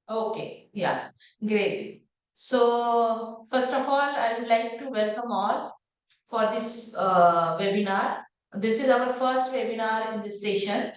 Okay, yeah, great. So, first of all, I would like to welcome all for this webinar. This is our first webinar in this session.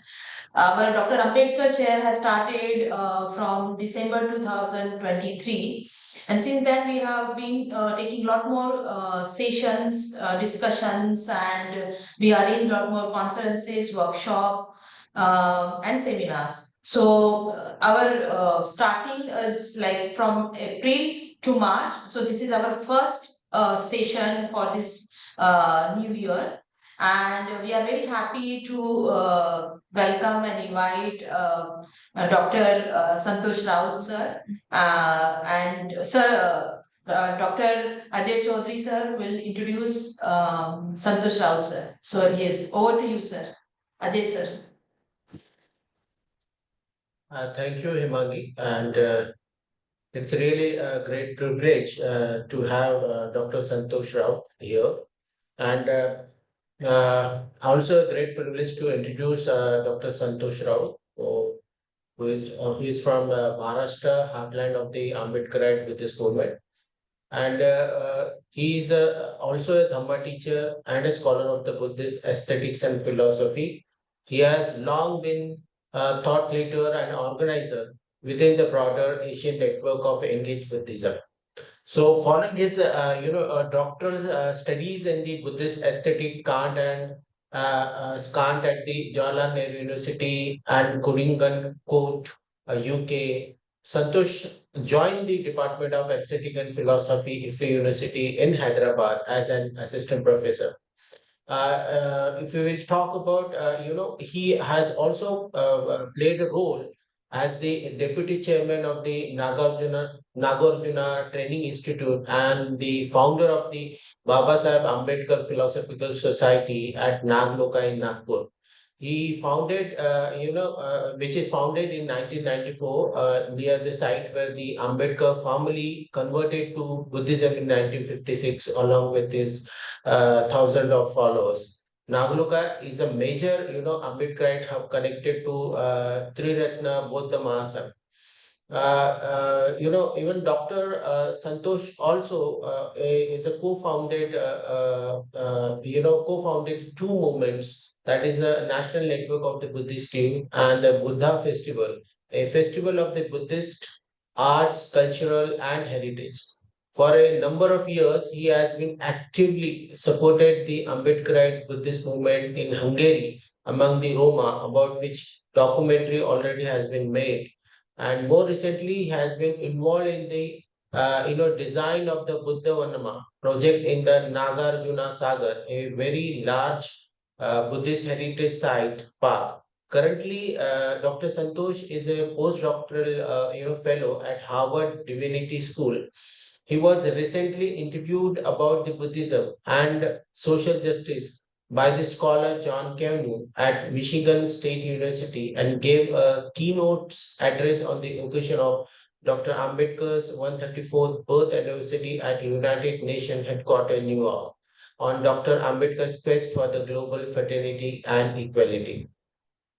Our Dr. Ambedkar Chair has started from December 2023. And since then, we have been taking a lot more sessions, discussions, and we are in a lot more conferences, workshop, and seminars. So our starting is like from April to March. So this is our first session for this new year. And we are very happy to welcome and invite Dr. Santosh Raut sir. And sir, Dr. Ajay Chaudhary sir will introduce Santosh Raut sir. So yes, over to you sir. Ajay sir. Thank you, Himangi. And it's really a great privilege to have Dr. Santosh Raut here. And also a great privilege to introduce Dr. Santosh Raut, who is from Maharashtra, heartland of the Ambedkarite Buddhist movement. And he is also a Dhamma teacher and a scholar of the Buddhist aesthetics and philosophy. He has long been a thought leader and organizer within the broader Asian network of engaged Buddhism. So, following his doctoral studies in the Buddhist aesthetic Kant at the Jawaharlal Nehru University and Kuringan Court, UK, Santosh joined the Department of Aesthetic and Philosophy, IFE University in Hyderabad as an assistant professor. If we will talk about, he has also played a role as the deputy chairman of the Nagarjuna Training Institute and the founder of the Baba Saheb Ambedkar Philosophical Society at Nagloka in Nagpur. He founded, which is founded in 1994 near the site where the Ambedkar family converted to Buddhism in 1956, along with his thousand of followers. Nagaloka is a major, Ambedkarite hub connected to Triratna Buddha Mahasabha. Even Dr. Santosh also is a co-founded two movements. That is a national network of the Buddhist team and the Buddha Festival, a festival of the Buddhist arts, cultural, and heritage. For a number of years, he has been actively supported the Ambedkarite Buddhist movement in Hungary among the Roma, about which documentary already has been made, and more recently he has been involved in the design of the Buddha Vanama project in the Nagarjuna Sagar, a very large Buddhist heritage site park. Currently, Dr. Santosh is a postdoctoral fellow at Harvard Divinity School. He was recently interviewed about the Buddhism and social justice by the scholar John Keanu at Michigan State University and gave a keynote address on the occasion of Dr. Ambedkar's 134th birth anniversary at United Nations headquarters in New York on Dr. Ambedkar's quest for the global fraternity and equality.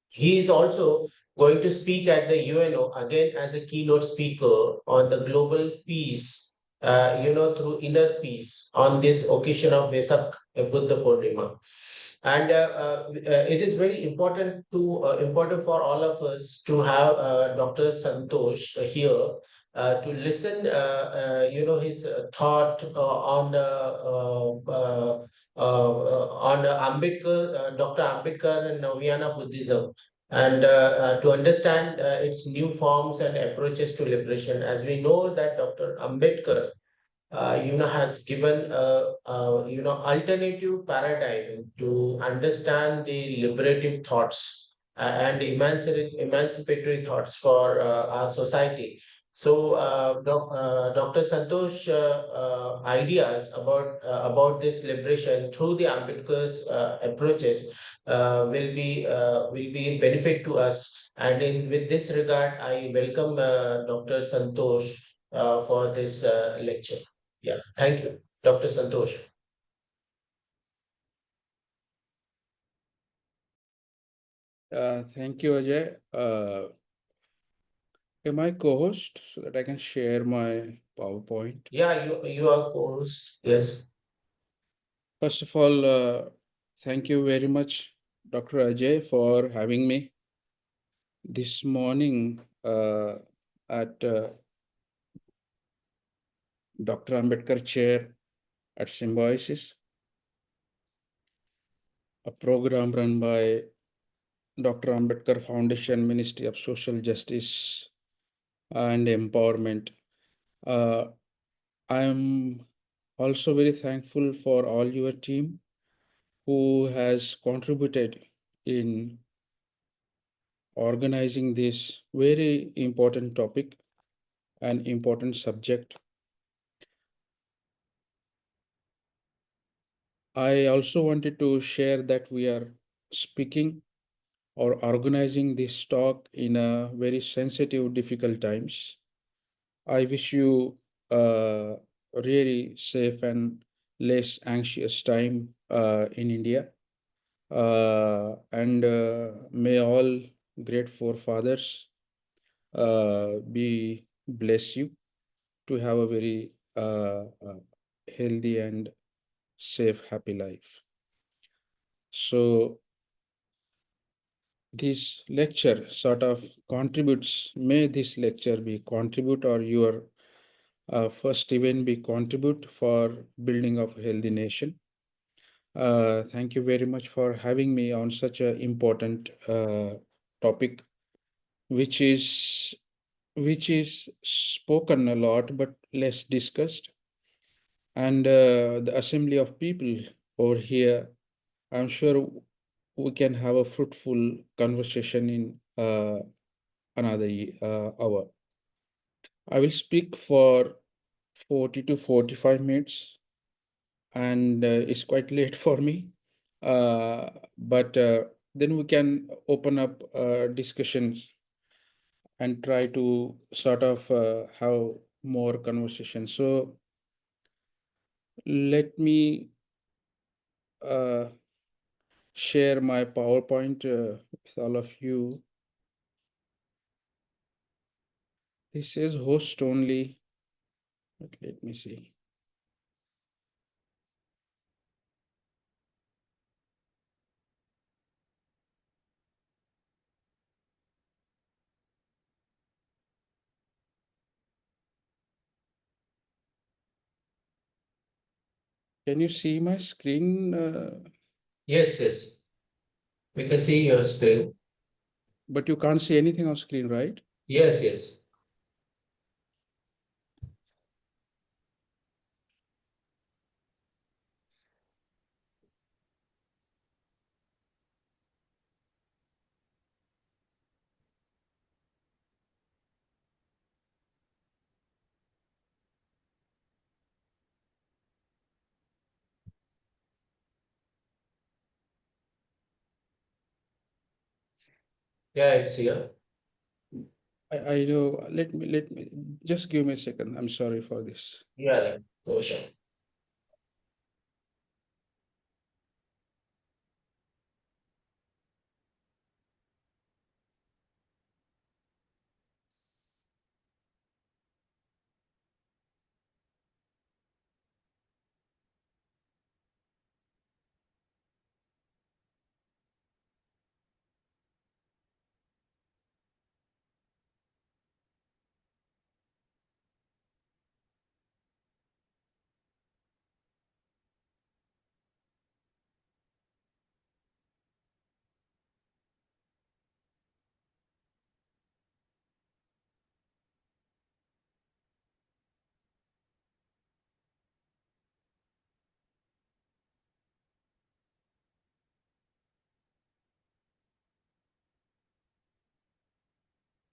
He is also going to speak at the UNO again as a keynote speaker on the global peace, through inner peace on this occasion of Vesak Buddha Purnima. And it is very important for all of us to have Dr. Santosh here to listen, his thought on Ambedkar, Dr. Ambedkar and Navayana Buddhism, and to understand its new forms and approaches to liberation. As we know that Dr. Ambedkar has given alternative paradigm to understand the liberative thoughts and emancipatory thoughts for our society. So, Dr. Santosh ideas about this liberation through the Ambedkar's approaches will be in benefit to us. And with this regard, I welcome Dr. Santosh for this lecture. Yeah, thank you, Dr. Santosh. Thank you, Ajay. Am I co-host so that I can share my PowerPoint? Yeah, you are host. Yes. First of all, thank you very much, Dr. Ajay, for having me this morning at Dr. Ambedkar Chair at Symbiosis, a program run by Dr. Ambedkar Foundation, Ministry of Social Justice and Empowerment. Uh, I am also very thankful for all your team who has contributed in organizing this very important topic and important subject. I also wanted to share that we are speaking or organizing this talk in a very sensitive, difficult times. I wish you a really safe and less anxious time in India. And may all great forefathers be bless you to have a very healthy and safe, happy life. So this lecture sort of contributes. May this lecture be contribute or your first event be contribute for building of a healthy nation. Thank you very much for having me on such a important topic, which is which is spoken a lot but less discussed. And the assembly of people over here, I'm sure we can have a fruitful conversation in another hour. I will speak for 40 to 45 minutes, and it's quite late for me. But then we can open up discussions and try to sort of have more conversation. So let me uh, share my PowerPoint with all of you. This is host only. But let me see. Can you see my screen? Yes, yes. We can see your screen. But you can't see anything on screen, right? Yes, yes. Yeah, it's here. I know. Let me just give me a second. I'm sorry for this. Yeah, yeah. No, sure.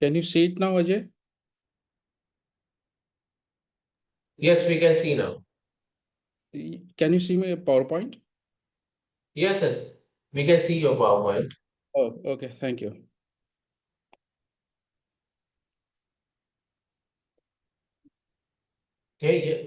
Can you see it now, Ajay? Yes, we can see now. Can you see my PowerPoint? Yes, yes. We can see your PowerPoint. Oh, okay. Thank you. Yeah, yeah.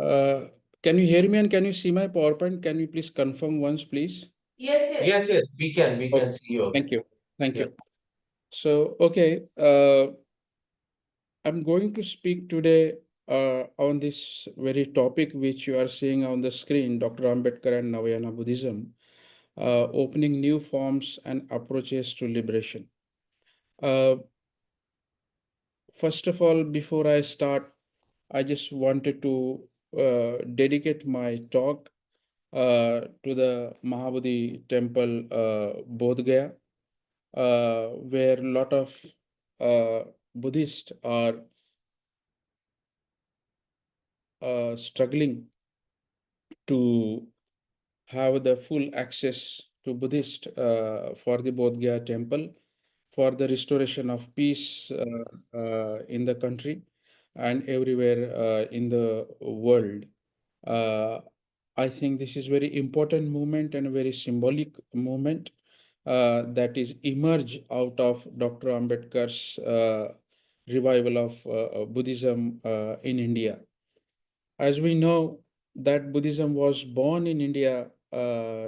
Uh, can you hear me and can you see my PowerPoint? Can you please confirm once, please? Yes, yes. Yes, we can Okay. see you. Thank you. Thank Yeah. you. So, okay, I'm going to speak today on this very topic which you are seeing on the screen, Dr. Ambedkar and Navayana Buddhism, opening new forms and approaches to liberation. Uh, First of all, before I start, I just wanted to dedicate my talk to the Mahabodhi temple, Bodh Gaya, where a lot of Buddhists are struggling to have the full access to Buddhist for the Bodh Gaya temple for the restoration of peace in the country and everywhere in the world. Uh, I think this is very important movement and a very symbolic movement that is emerge out of Dr. Ambedkar's revival of Buddhism in India. As we know that Buddhism was born in India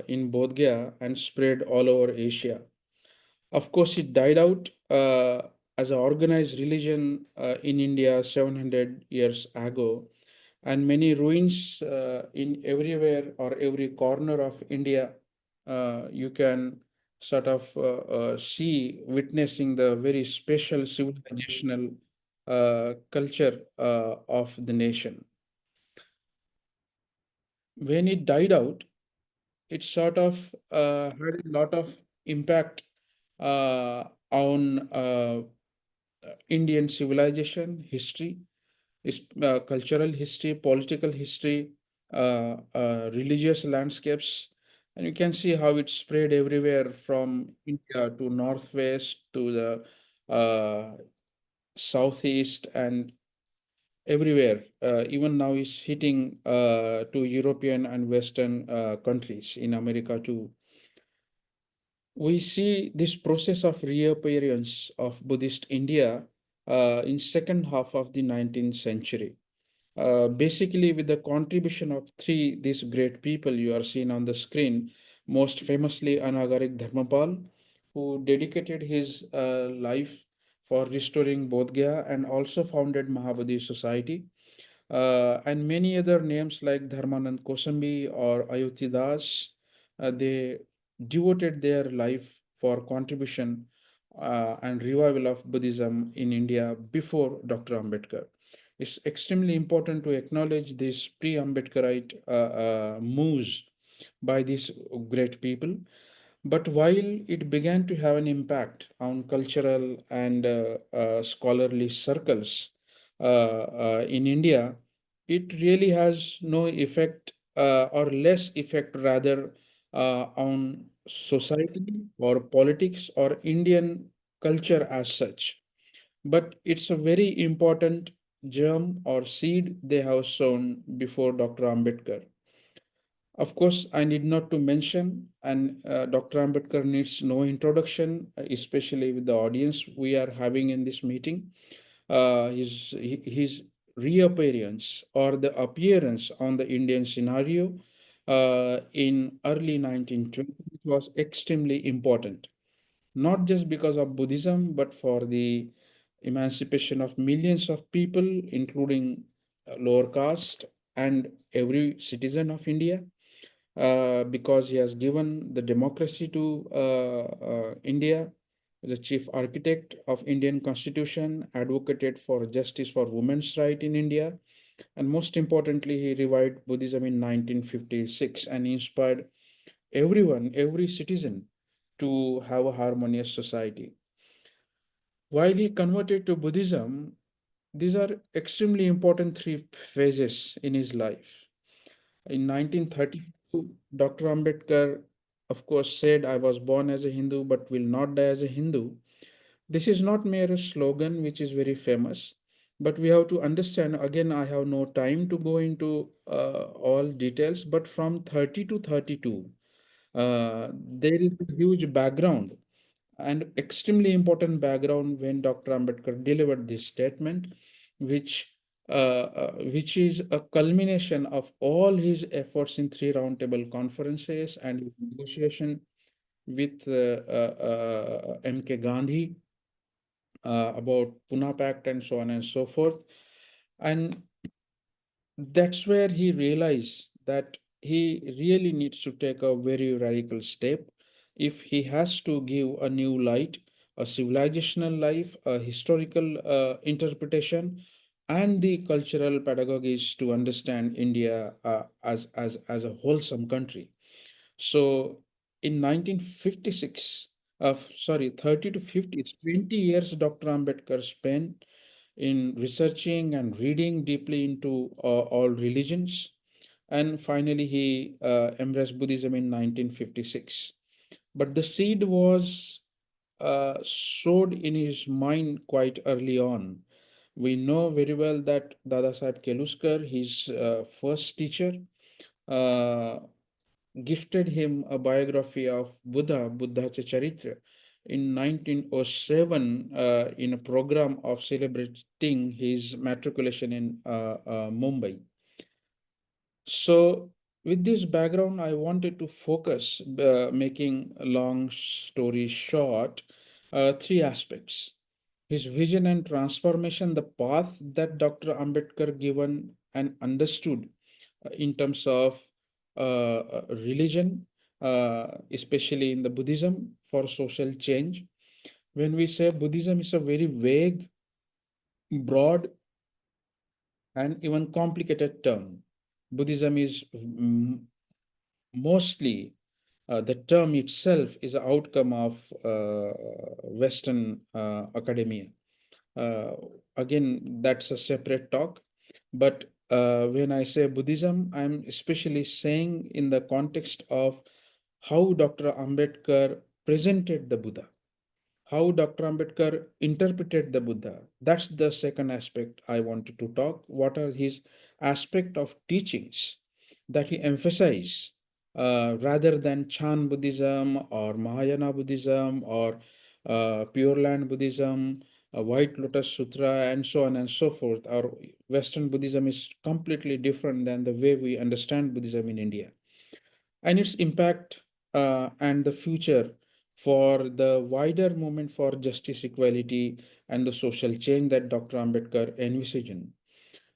in Bodh Gaya and spread all over Asia. Of course, it died out as an organized religion in India 700 years ago, and many ruins in everywhere or every corner of India you can sort of see, witnessing the very special civilizational culture of the nation. When it died out, it sort of had a lot of impact on Indian civilization, history, cultural history, political history, religious landscapes. And you can see how it spread everywhere from India to northwest to the southeast and everywhere. Even now is hitting to European and Western countries in America too. We see this process of reappearance of Buddhist India in second half of the 19th century. Basically, with the contribution of three these great people you are seeing on the screen, most famously Anagarik Dharmapal, who dedicated his life for restoring Bodh Gaya and also founded Mahabodhi Society, and many other names like Dharmanand Kosambi or Ayuthi Das. They devoted their life for contribution and revival of Buddhism in India before Dr. Ambedkar. It's extremely important to acknowledge these pre-Ambedkarite moves by these great people. But while it began to have an impact on cultural and scholarly circles in India, it really has no effect or less effect rather on society or politics or Indian culture as such. But it's a very important germ or seed they have sown before Dr. Ambedkar. Of course, I need not to mention, and Dr. Ambedkar needs no introduction, especially with the audience we are having in this meeting. His reappearance or the appearance on the Indian scenario in early 1920s was extremely important, not just because of Buddhism, but for the emancipation of millions of people, including lower caste and every citizen of India, because he has given the democracy to India, as a chief architect of Indian Constitution, advocated for justice for women's right in India, and most importantly, he revived Buddhism in 1956 and inspired everyone, every citizen, to have a harmonious society. While he converted to Buddhism, these are extremely important three phases in his life. In 1932, Dr. Ambedkar, of course, said, I was born as a Hindu but will not die as a Hindu. This is not mere a slogan which is very famous, but we have to understand. Again, I have no time to go into all details, but from 30 to 32, there is a huge background and extremely important background when Dr. Ambedkar delivered this statement, which which is a culmination of all his efforts in three roundtable conferences and negotiation with MK Gandhi about Pune Pact and so on and so forth. And that's where he realized that he really needs to take a very radical step if he has to give a new light, a civilizational life, a historical interpretation, and the cultural pedagogies to understand India as a wholesome country. So in 1956, 30 to 50, it's 20 years Dr. Ambedkar spent in researching and reading deeply into all religions. And finally, he embraced Buddhism in 1956. But the seed was sowed in his mind quite early on. We know very well that Dada Saheb Keluskar, his first teacher, uh, gifted him a biography of Buddha, Buddha Charitra, in 1907 in a program of celebrating his matriculation in Mumbai. So, with this background, I wanted to focus, making a long story short, three aspects: his vision and transformation, the path that Dr. Ambedkar given and understood in terms of religion, especially in the Buddhism for social change. When we say Buddhism is a very vague, broad, and even complicated term. Buddhism is mostly the term itself is an outcome of Western academia. Uh, Again, that's a separate talk. But when I say Buddhism, I'm especially saying in the context of how Dr. Ambedkar presented the Buddha, how Dr. Ambedkar interpreted the Buddha. That's the second aspect I wanted to talk. What are his aspect of teachings that he emphasized rather than Chan Buddhism or Mahayana Buddhism or Pure Land Buddhism, White Lotus Sutra, and so on and so forth. Our Western Buddhism is completely different than the way we understand Buddhism in India, and its impact and the future for the wider movement for justice, equality, and the social change that Dr. Ambedkar envisioned.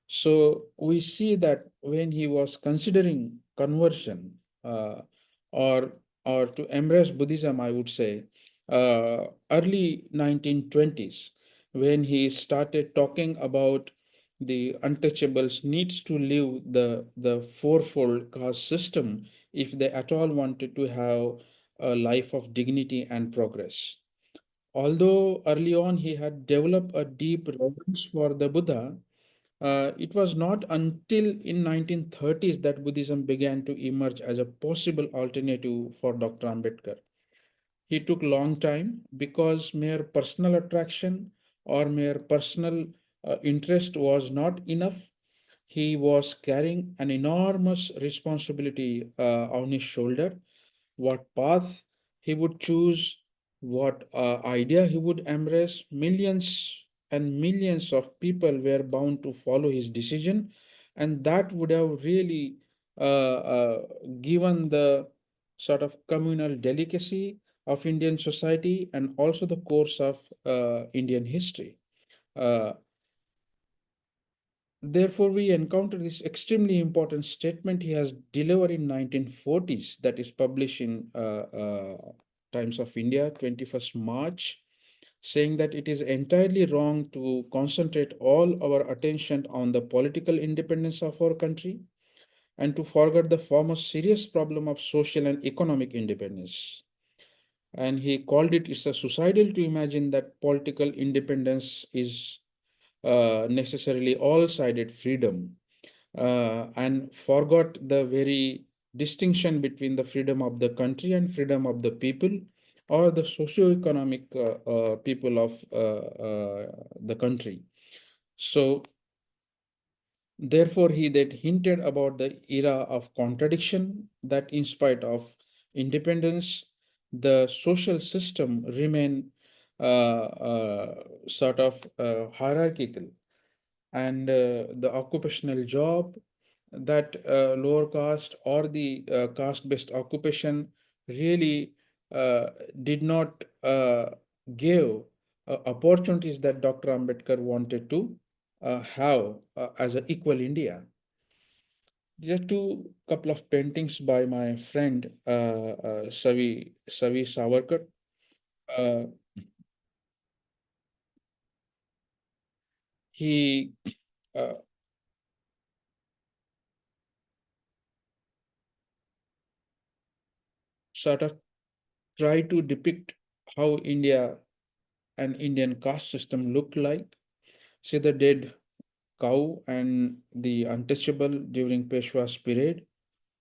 So we see that when he was considering conversion or to embrace Buddhism, I would say, early 1920s, when he started talking about the untouchables needs to leave the fourfold caste system if they at all wanted to have a life of dignity and progress. Although early on he had developed a deep reverence for the Buddha, it was not until in 1930s that Buddhism began to emerge as a possible alternative for Dr. Ambedkar. He took long time because mere personal attraction or mere personal interest was not enough. He was carrying an enormous responsibility on his shoulder. What path he would choose, what idea he would embrace, millions and millions of people were bound to follow his decision, and that would have really given the sort of communal delicacy of Indian society and also the course of Indian history. Uh, Therefore, we encounter this extremely important statement he has delivered in 1940s that is published in Times of India, 21st March, saying that it is entirely wrong to concentrate all our attention on the political independence of our country and to forget the foremost serious problem of social and economic independence. And he called it's a suicidal to imagine that political independence is necessarily all-sided freedom and forgot the very distinction between the freedom of the country and freedom of the people or the socio-economic people of the country. So therefore, he that hinted about the era of contradiction that in spite of independence, the social system remain sort of hierarchical. and the occupational job that lower caste or the caste-based occupation really uh, did not give opportunities that Dr. Ambedkar wanted to have as an equal India. There are two couple of paintings by my friend Savi Savarkar. Uh, he uh, sort of tried to depict how India and Indian caste system looked like. See the dead cow and the untouchable during Peshwa's period,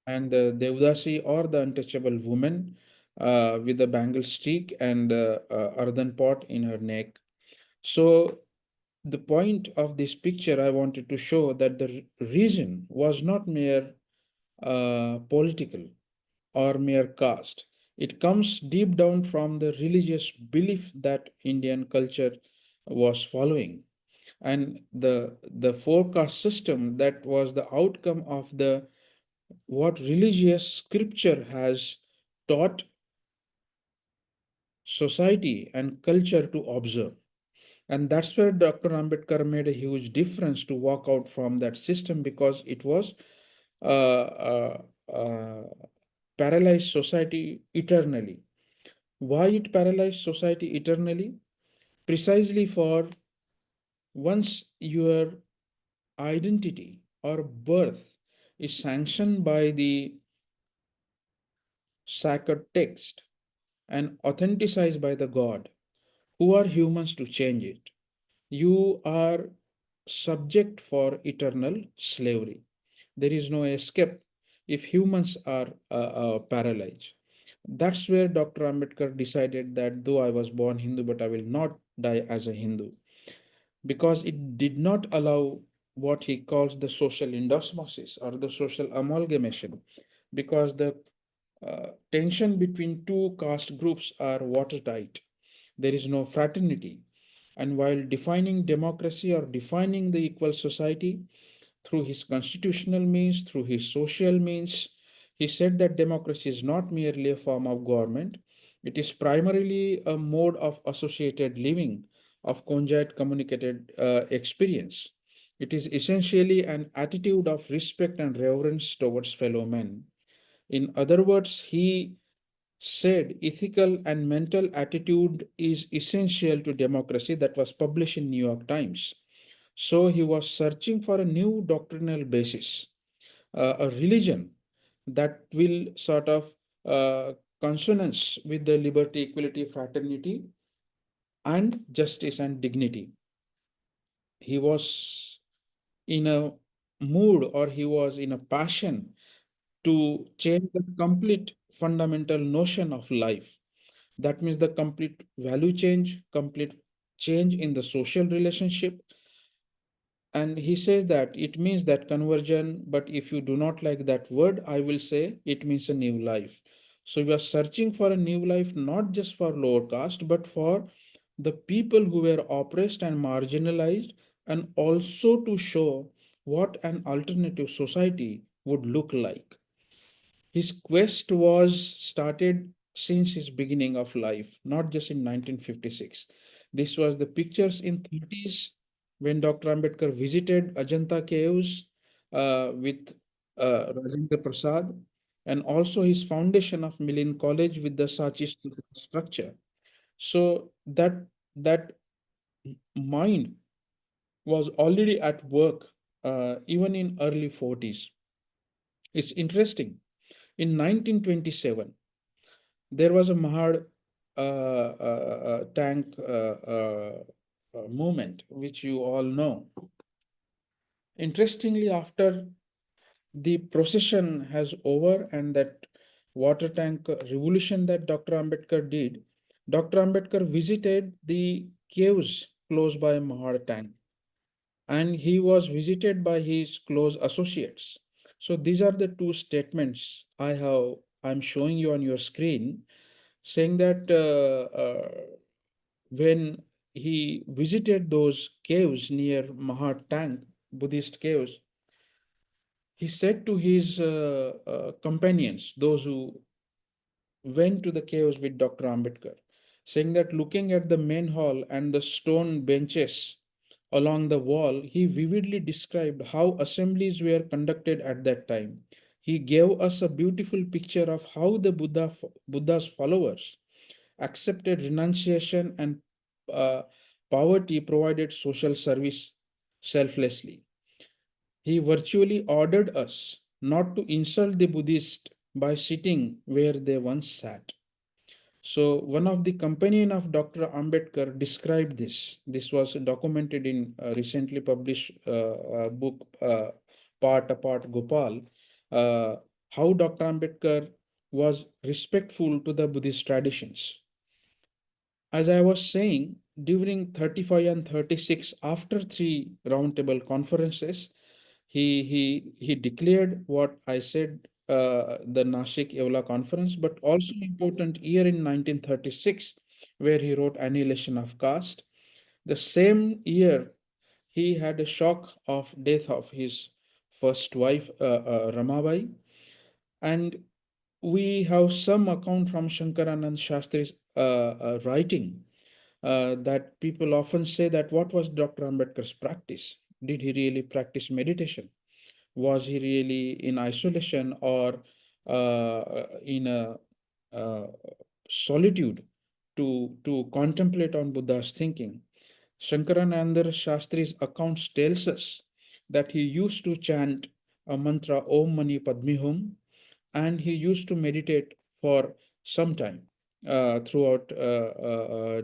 and the Devdasi or the untouchable woman with the bangle stick and the earthen pot in her neck. So the point of this picture, I wanted to show that the reason was not mere political or mere caste. It comes deep down from the religious belief that Indian culture was following. And the forecast system that was the outcome of the what religious scripture has taught society and culture to observe. And that's where Dr. Ambedkar made a huge difference to walk out from that system, because it was uh, uh, paralyzed society eternally. Why it paralyzed society eternally? Precisely for once your identity or birth is sanctioned by the sacred text and authenticized by the God, who are humans to change it? You are subject for eternal slavery. There is no escape if humans are paralyzed. That's where Dr. Ambedkar decided that though I was born Hindu, but I will not die as a Hindu, because it did not allow what he calls the social endosmosis or the social amalgamation, because the tension between two caste groups are watertight. There is no fraternity. And while defining democracy or defining the equal society through his constitutional means, through his social means, he said that democracy is not merely a form of government, it is primarily a mode of associated living, of conjoint communicated experience. It is essentially an attitude of respect and reverence towards fellow men. In other words, he said ethical and mental attitude is essential to democracy, that was published in New York Times. So he was searching for a new doctrinal basis, a religion that will sort of uh, consonance with the liberty, equality, fraternity, and justice and dignity. He was in a mood, or he was in a passion to change the complete fundamental notion of life. That means the complete value change, complete change in the social relationship. And he says that it means that conversion, but if you do not like that word, I will say it means a new life. So we are searching for a new life, not just for lower caste, but for the people who were oppressed and marginalized, and also to show what an alternative society would look like. His quest was started since his beginning of life, not just in 1956. This was the pictures in 30s when Dr. Ambedkar visited Ajanta caves with Rajendra Prasad, and also his foundation of Milind College with the Sachi structure. So that mind was already at work even in early 40s. It's interesting. In 1927, there was a Mahad tank movement, which you all know. Interestingly, after the procession has over and that water tank revolution that Dr. Ambedkar did, Dr. Ambedkar visited the caves close by Mahad tank, and he was visited by his close associates. So these are the two statements I'm showing you on your screen, saying that when he visited those caves near Mahatang, Buddhist caves, he said to his companions, those who went to the caves with Dr. Ambedkar, saying that looking at the main hall and the stone benches along the wall, he vividly described how assemblies were conducted at that time. He gave us a beautiful picture of how the Buddha's followers accepted renunciation and uh, poverty, provided social service selflessly. He virtually ordered us not to insult the Buddhist by sitting where they once sat. So one of the companion of Dr. Ambedkar described this. This was documented in a recently published book, Part Apart Gopal, uh, how Dr. Ambedkar was respectful to the Buddhist traditions. As I was saying, during 35 and 36, after three roundtable conferences, he declared what I said, the Nashik Evla conference, but also important year in 1936, where he wrote Annihilation of Caste. The same year, he had a shock of death of his first wife, Ramabai, and we have some account from Shankaranand Shastri's writing that people often say that what was Dr. Ambedkar's practice? Did he really practice meditation? Was he really in isolation or in a uh, solitude to contemplate on Buddha's thinking? Shankarananda Shastri's accounts tells us that he used to chant a mantra Om Mani Padme Hum, and he used to meditate for some time throughout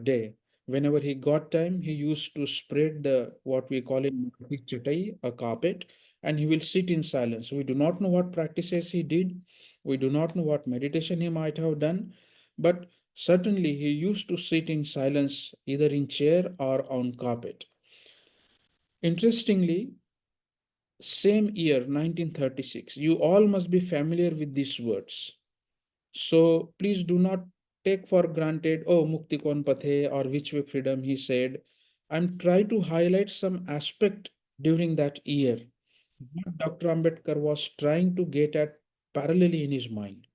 day. Whenever he got time, he used to spread the what we call in chatai, a carpet, and he will sit in silence. We do not know what practices he did. We do not know what meditation he might have done, but certainly he used to sit in silence either in chair or on carpet. Interestingly, same year 1936, you all must be familiar with these words. So please do not take for granted, oh, Mukti Kon Pathe or which way freedom, he said. I'm trying to highlight some aspect during that year. What Dr. Ambedkar was trying to get at parallelly in his mind,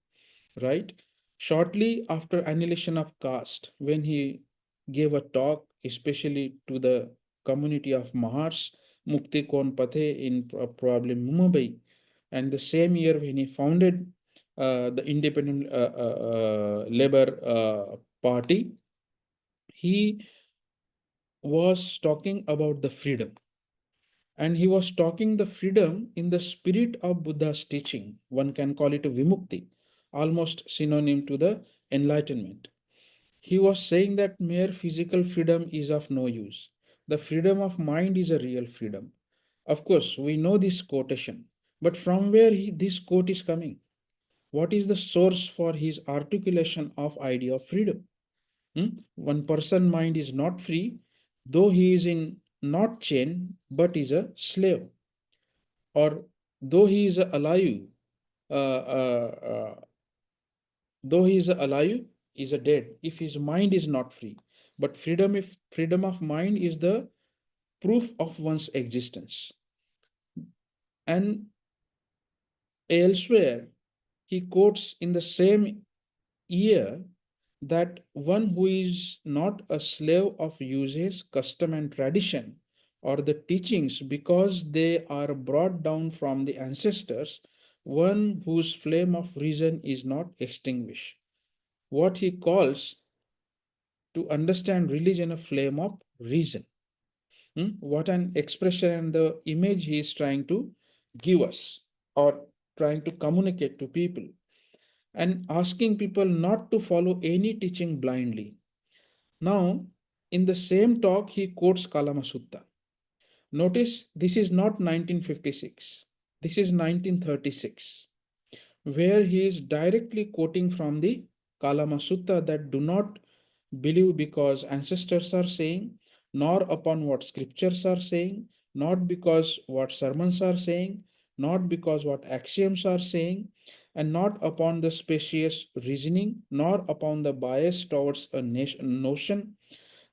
right? Shortly after annihilation of caste, when he gave a talk, especially to the community of Mahars, Mukti Kon Pathe in probably Mumbai, and the same year when he founded the Independent Labor Party, he was talking about the freedom. And he was talking the freedom in the spirit of Buddha's teaching. One can call it a vimukti, almost synonym to the enlightenment. He was saying that mere physical freedom is of no use. The freedom of mind is a real freedom. Of course, we know this quotation, but from where this quote is coming? What is the source for his articulation of idea of freedom? One person mind is not free, though he is in not chain, but is a slave, or though he is alive, uh, uh, uh, though he is alive, is a dead. If his mind is not free, but freedom, if freedom of mind is the proof of one's existence, and elsewhere he quotes in the same year that one who is not a slave of uses, custom, and tradition or the teachings because they are brought down from the ancestors, one whose flame of reason is not extinguished. What he calls to understand religion a flame of reason. What an expression and the image he is trying to give us or trying to communicate to people, and asking people not to follow any teaching blindly. Now, in the same talk, he quotes Kalama Sutta. Notice this is not 1956, this is 1936, where he is directly quoting from the Kalama Sutta that do not believe because ancestors are saying, nor upon what scriptures are saying, not because what sermons are saying, not because what axioms are saying, and not upon the specious reasoning, nor upon the bias towards a notion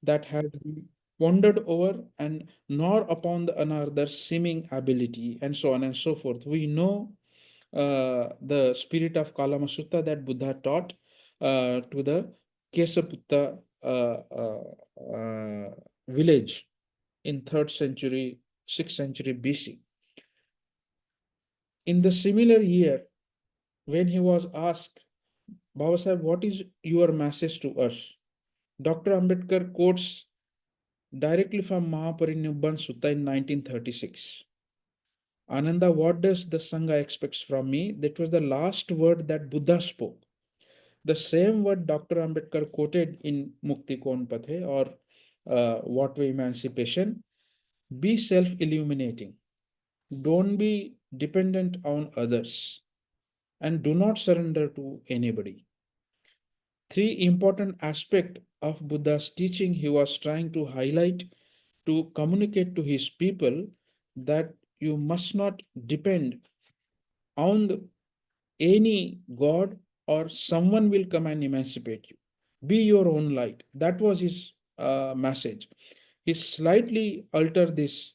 that has been wandered over, and nor upon the another seeming ability, and so on and so forth. We know the spirit of Kalamasutta that Buddha taught to the Kesaputta village in 3rd century, 6th century BC. In the similar year, when he was asked, Baba Sahib, what is your message to us? Dr. Ambedkar quotes directly from Mahaparinibbana Sutta in 1936. Ananda, what does the Sangha expects from me? That was the last word that Buddha spoke. The same word Dr. Ambedkar quoted in Mukti Kon Pathe, or What Way Emancipation. Be self-illuminating. Don't be dependent on others. And do not surrender to anybody. Three important aspects of Buddha's teaching he was trying to highlight to communicate to his people that you must not depend on any god or someone will come and emancipate you. Be your own light. That was his message. He slightly altered this,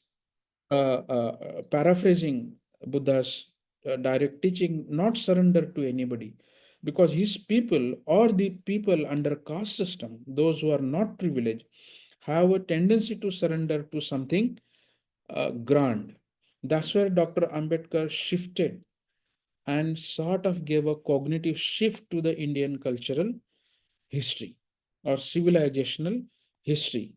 paraphrasing Buddha's direct teaching, not surrender to anybody, because his people or the people under caste system, those who are not privileged, have a tendency to surrender to something grand. That's where Dr. Ambedkar shifted and sort of gave a cognitive shift to the Indian cultural history or civilizational history.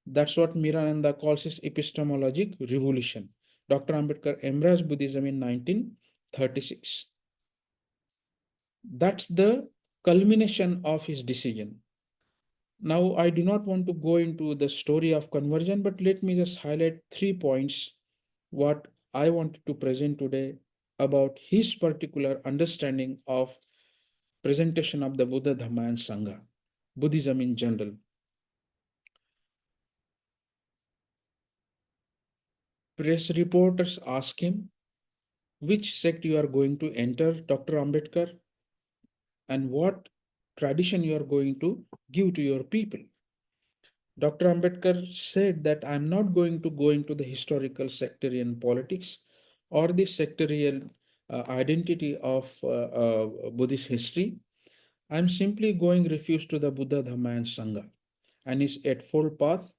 That's what Mirananda calls his epistemologic revolution. Dr. Ambedkar embraced Buddhism in 1936. That's the culmination of his decision. Now, I do not want to go into the story of conversion, but let me just highlight 3 points what I wanted to present today about his particular understanding of presentation of the Buddha, Dhamma, and Sangha, Buddhism in general. Press reporters ask him which sect you are going to enter, Dr. Ambedkar, and what tradition you are going to give to your people. Dr. Ambedkar said that I'm not going to go into the historical sectarian politics or the sectarian identity of Buddhist history. I'm simply going refuge to the Buddha, Dhamma, and Sangha and his Eightfold Path,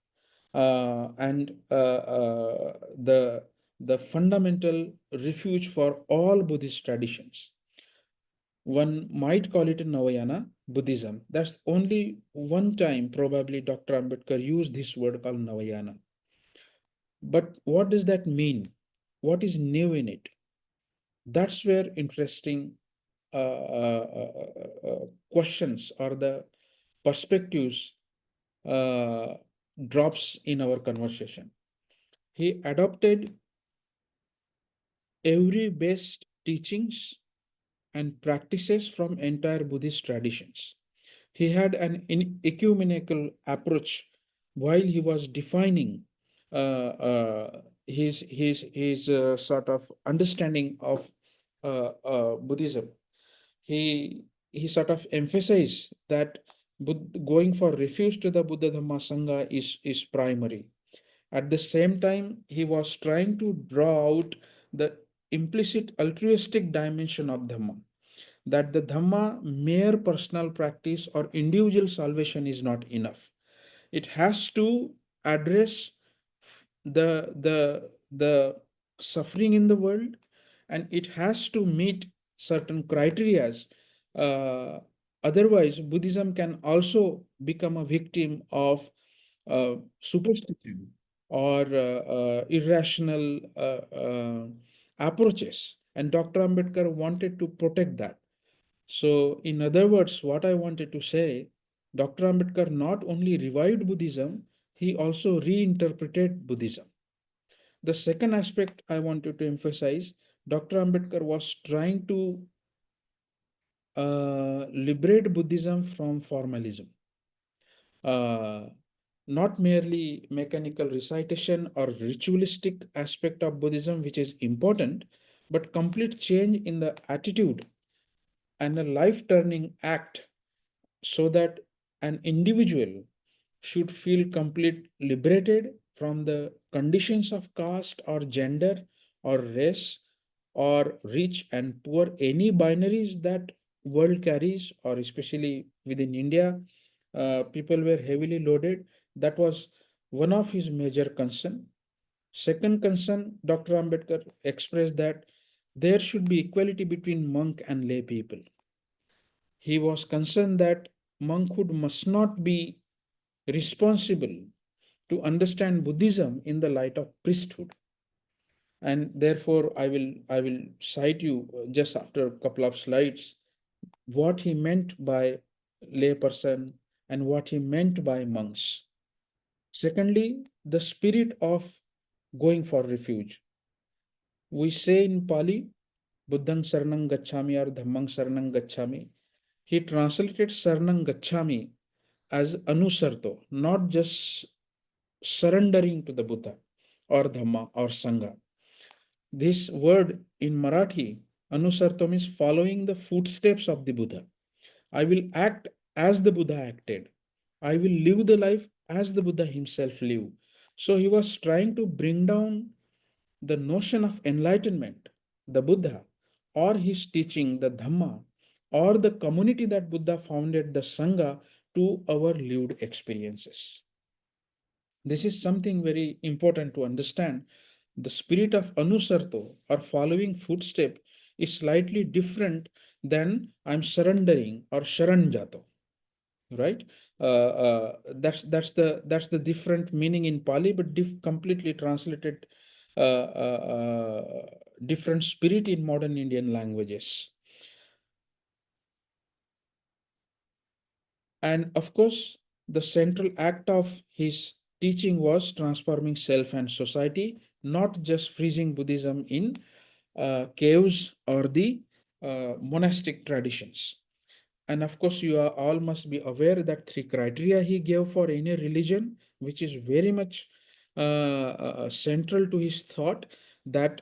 and the fundamental refuge for all Buddhist traditions. One might call it a Navayana Buddhism. That's only one time probably Dr. Ambedkar used this word called Navayana. But what does that mean? What is new in it? That's where interesting questions or the perspectives uh, drops in our conversation. He adopted every best teachings and practices from entire Buddhist traditions. He had an ecumenical approach while he was defining his sort of understanding of Buddhism. He sort of emphasized that going for refuge to the Buddha Dhamma Sangha is primary. At the same time, he was trying to draw out the implicit altruistic dimension of Dhamma, that the Dhamma, mere personal practice or individual salvation is not enough. It has to address the suffering in the world, and it has to meet certain criterias. Uh, Otherwise, Buddhism can also become a victim of superstition or irrational approaches. And Dr. Ambedkar wanted to protect that. So, in other words, what I wanted to say, Dr. Ambedkar not only revived Buddhism, he also reinterpreted Buddhism. The second aspect I wanted to emphasize, Dr. Ambedkar was trying to liberate Buddhism from formalism. Not merely mechanical recitation or ritualistic aspect of Buddhism, which is important, but complete change in the attitude and a life turning act so that an individual should feel complete liberated from the conditions of caste or gender or race or rich and poor, any binaries that world carries, or especially within India, people were heavily loaded. That was one of his major concern. Second concern, Dr. Ambedkar expressed that there should be equality between monk and lay people. He was concerned that monkhood must not be responsible to understand Buddhism in the light of priesthood. And therefore, I will cite you just after a couple of slides what he meant by layperson and what he meant by monks. Secondly, the spirit of going for refuge. We say in Pali, Buddhang Saranang Gacchami or Dhammang Saranang Gacchami. He translated Saranang Gacchami as Anusarto, not just surrendering to the Buddha or Dhamma or Sangha. This word in Marathi, Anusarto, means following the footsteps of the Buddha. I will act as the Buddha acted. I will live the life as the Buddha himself lived. So he was trying to bring down the notion of enlightenment, the Buddha, or his teaching, the Dhamma, or the community that Buddha founded, the Sangha, to our lived experiences. This is something very important to understand. The spirit of Anusarto or following footstep is slightly different than I'm surrendering or Sharanjato, right? That's the different meaning in Pali, but completely translated different spirit in modern Indian languages. And of course, the central act of his teaching was transforming self and society, not just freezing Buddhism in caves or the monastic traditions. And of course, you are all must be aware that three criteria he gave for any religion, which is very much central to his thought, that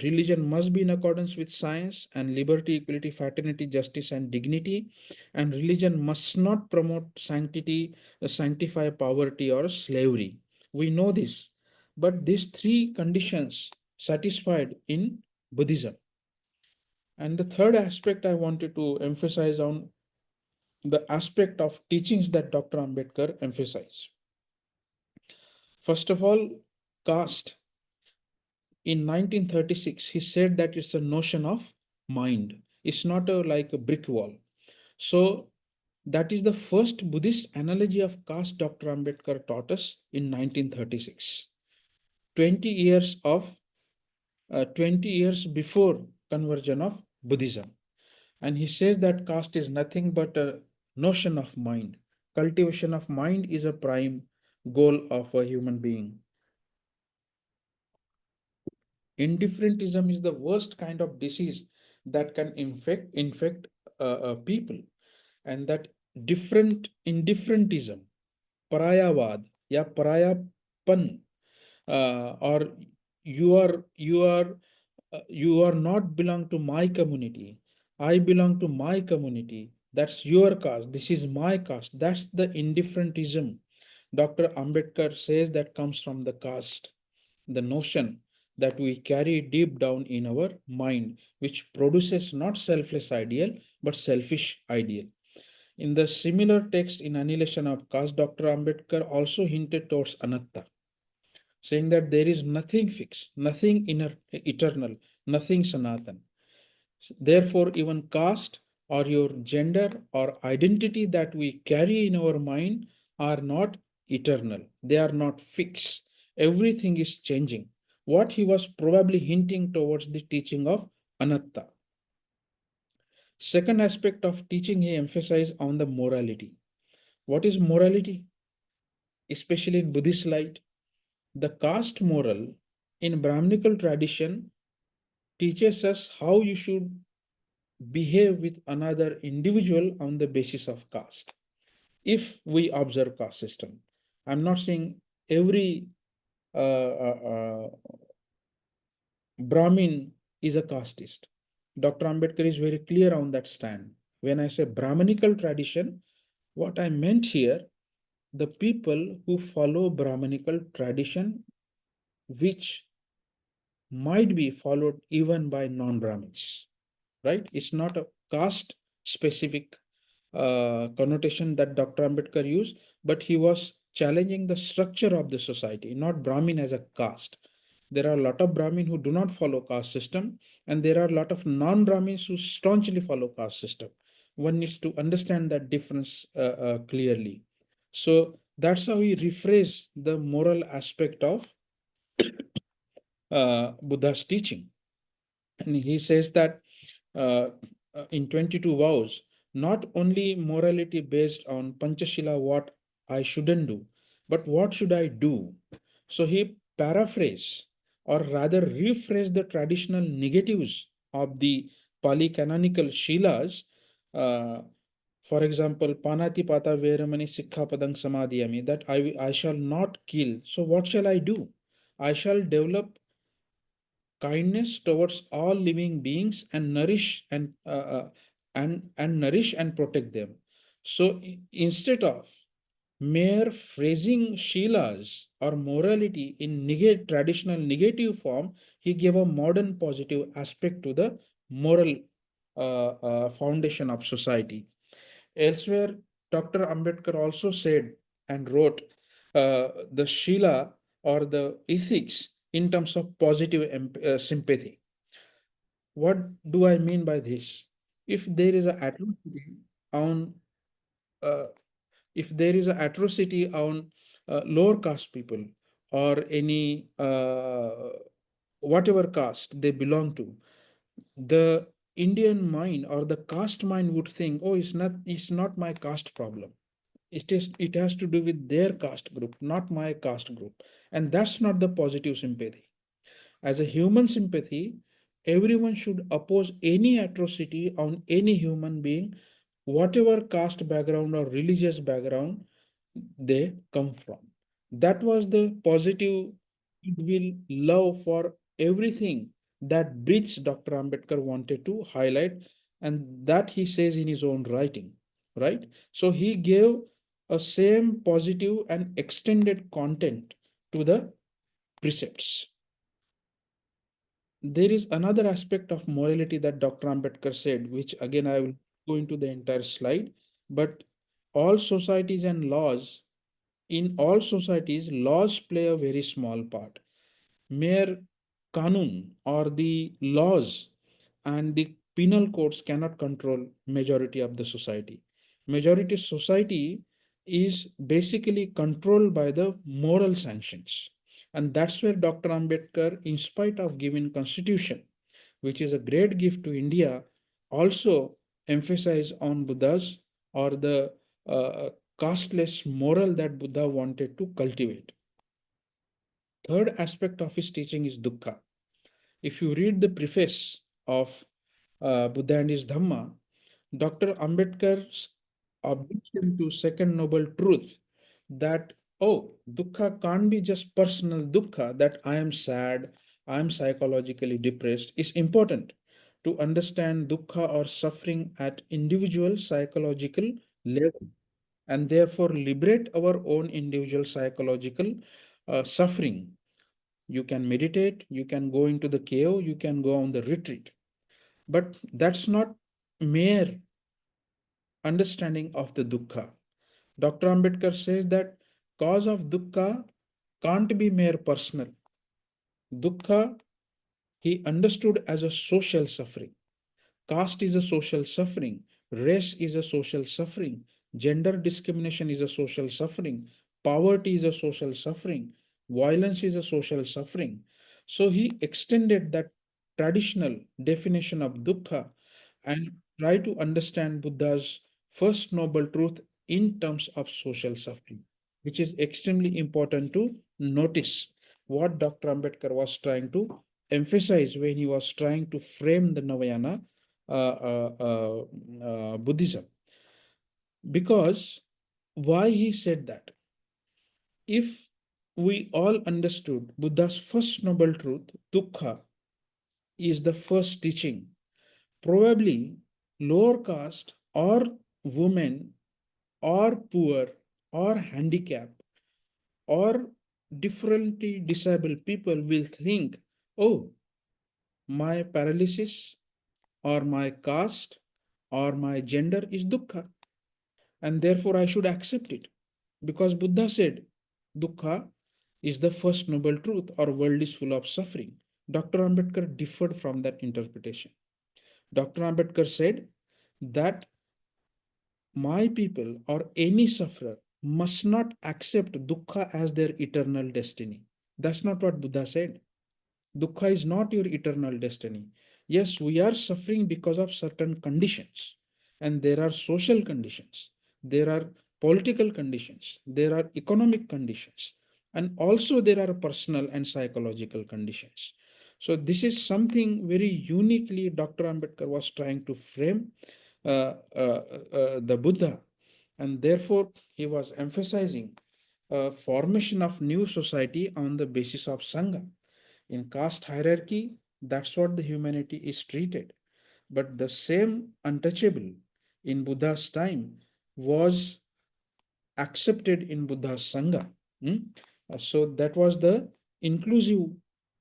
religion must be in accordance with science and liberty, equality, fraternity, justice, and dignity. And religion must not promote sanctity, sanctify poverty or slavery. We know this. But these three conditions satisfied in Buddhism. And the third aspect I wanted to emphasize on the aspect of teachings that Dr. Ambedkar emphasized. First of all, caste. In 1936, he said that it's a notion of mind. It's not like a brick wall. So that is the first Buddhist analogy of caste Dr. Ambedkar taught us in 1936. 20 years of 20 years before conversion of Buddhism. And he says that caste is nothing but a notion of mind. Cultivation of mind is a prime goal of a human being. Indifferentism is the worst kind of disease that can infect people, and that different indifferentism, parayavad, ya parayapan, or you are not belong to my community. I belong to my community. That's your caste. This is my caste. That's the indifferentism. Dr. Ambedkar says that comes from the caste, the notion that we carry deep down in our mind, which produces not selfless ideal, but selfish ideal. In the similar text in Annihilation of Caste, Dr. Ambedkar also hinted towards anatta, saying that there is nothing fixed, nothing inner, eternal, nothing sanatan. Therefore, even caste or your gender or identity that we carry in our mind are not eternal. They are not fixed. Everything is changing. What he was probably hinting towards the teaching of anatta. Second aspect of teaching, he emphasized on the morality. What is morality? Especially in Buddhist light, the caste moral in Brahminical tradition teaches us how you should behave with another individual on the basis of caste. If we observe caste system, I'm not saying every Brahmin is a casteist. Dr. Ambedkar is very clear on that stand. When I say Brahminical tradition, what I meant here, the people who follow Brahmanical tradition, which might be followed even by non-Brahmins, right? It's not a caste specific connotation that Dr. Ambedkar used, but he was challenging the structure of the society, not Brahmin as a caste. There are a lot of Brahmin who do not follow caste system, and there are a lot of non-Brahmins who staunchly follow caste system. One needs to understand that difference clearly. So that's how he rephrased the moral aspect of Buddha's teaching. And he says that uh, in 22 vows, not only morality based on Panchashila, what I shouldn't do, but what should I do? So he paraphrase or rather rephrase the traditional negatives of the Pali canonical Shilas. Uh, for example, Panati Pata Veramani Sikha Padang Samadhiyami, that I shall not kill. So what shall I do? I shall develop kindness towards all living beings and nourish and protect them. So instead of mere phrasing Sheilas or morality in traditional negative form, he gave a modern positive aspect to the moral foundation of society. Elsewhere, Dr. Ambedkar also said and wrote the Shila or the ethics in terms of positive sympathy. What do I mean by this? If there is a atrocity on uh, if there is a atrocity on lower caste people or any whatever caste they belong to, the Indian mind or the caste mind would think, oh, it's not my caste problem. It has to do with their caste group, not my caste group. And that's not the positive sympathy. As a human sympathy, everyone should oppose any atrocity on any human being, whatever caste background or religious background they come from. That was the positive goodwill, love for everything that Brits Dr. Ambedkar wanted to highlight, and that he says in his own writing, right? So he gave a same positive and extended content to the precepts. There is another aspect of morality that Dr. Ambedkar said, which again I will go into the entire slide, but all societies and laws, in all societies, laws play a very small part. Mere kanun or the laws and the penal codes cannot control majority of the society. Majority society is basically controlled by the moral sanctions. And that's where Dr. Ambedkar, in spite of giving constitution, which is a great gift to India, also emphasize on Buddha's or the casteless moral that Buddha wanted to cultivate. Third aspect of his teaching is dukkha. If you read the preface of Buddha and his Dhamma, Dr. Ambedkar's objection to second noble truth that, oh, dukkha can't be just personal dukkha, that I am sad, I am psychologically depressed, is important to understand dukkha or suffering at individual psychological level and therefore liberate our own individual psychological suffering. You can meditate, you can go into the cave, you can go on the retreat. But that's not mere understanding of the dukkha. Dr. Ambedkar says that cause of dukkha can't be mere personal. Dukkha he understood as a social suffering. Caste is a social suffering. Race is a social suffering. Gender discrimination is a social suffering. Poverty is a social suffering. Violence is a social suffering. So he extended that traditional definition of dukkha and try to understand Buddha's first noble truth in terms of social suffering, which is extremely important to notice what Dr. Ambedkar was trying to emphasize when he was trying to frame the Navayana Buddhism. Because why he said that? If we all understood Buddha's first noble truth, dukkha is the first teaching, probably lower caste or women or poor or handicap or differently disabled people will think, oh, my paralysis or my caste or my gender is dukkha, and therefore I should accept it. Because Buddha said, dukkha is the first noble truth, or world is full of suffering. Dr. Ambedkar differed from that interpretation. Dr. Ambedkar said that my people or any sufferer must not accept dukkha as their eternal destiny. That's not what Buddha said. Dukkha is not your eternal destiny. Yes, we are suffering because of certain conditions, and there are social conditions, there are political conditions, there are economic conditions, and also there are personal and psychological conditions. So, this is something very uniquely Dr. Ambedkar was trying to frame the Buddha, and therefore he was emphasizing formation of new society on the basis of Sangha. In caste hierarchy, that's what the humanity is treated. But the same untouchable in Buddha's time was accepted in Buddha's Sangha. Hmm? So that was the inclusive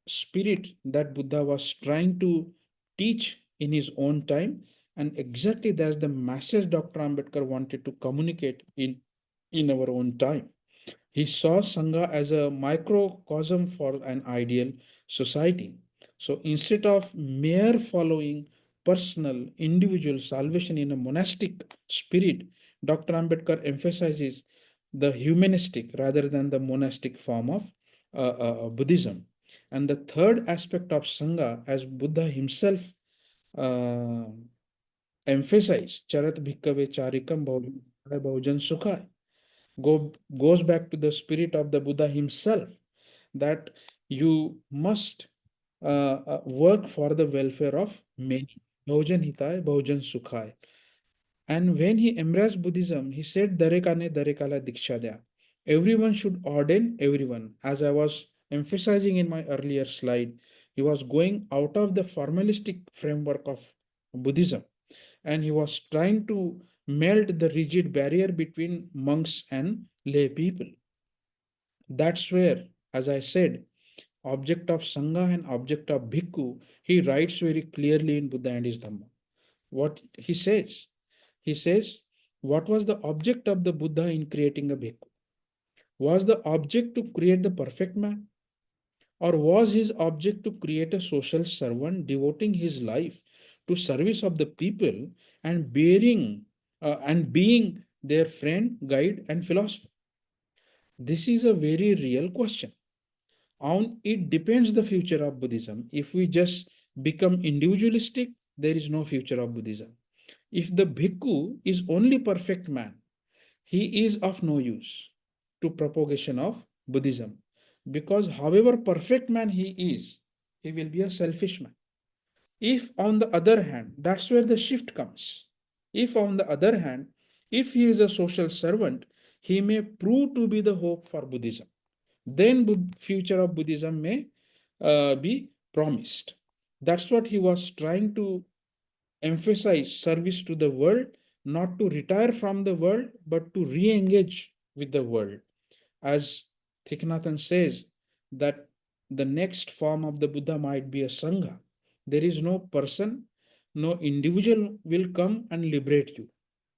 spirit that Buddha was trying to teach in his own time. And exactly that's the message Dr. Ambedkar wanted to communicate in our own time. He saw Sangha as a microcosm for an ideal society. So instead of mere following personal, individual salvation in a monastic spirit, Dr. Ambedkar emphasizes the humanistic rather than the monastic form of Buddhism. And the third aspect of Sangha, as Buddha himself uh, emphasized, Charat Bhikkhave Charikam Bhaujan Sukha, goes back to the spirit of the Buddha himself, that you must work for the welfare of many. Bhujan Hitay, Bhujan Sukhai. And when he embraced Buddhism, he said, Darekane Darekala Diksha Dya. Everyone should ordain everyone. As I was emphasizing in my earlier slide, he was going out of the formalistic framework of Buddhism, and he was trying to melt the rigid barrier between monks and lay people. That's where, as I said, object of Sangha and object of Bhikkhu, he writes very clearly in Buddha and his Dhamma. What he says? He says, what was the object of the Buddha in creating a Bhikkhu? Was the object to create the perfect man? Or was his object to create a social servant devoting his life to service of the people and being their friend, guide, and philosopher? This is a very real question. On it depends the future of Buddhism. If we just become individualistic, there is no future of Buddhism. If the bhikkhu is only perfect man, he is of no use to propagation of Buddhism, because however perfect man he is, he will be a selfish man. If on the other hand, that's where the shift comes. If on the other hand, if he is a social servant, he may prove to be the hope for Buddhism. Then future of Buddhism may be promised. That's what he was trying to emphasize, service to the world, not to retire from the world, but to re engage with the world. As Thich Nhat Hanh says, that the next form of the Buddha might be a Sangha. There is no person, no individual will come and liberate you.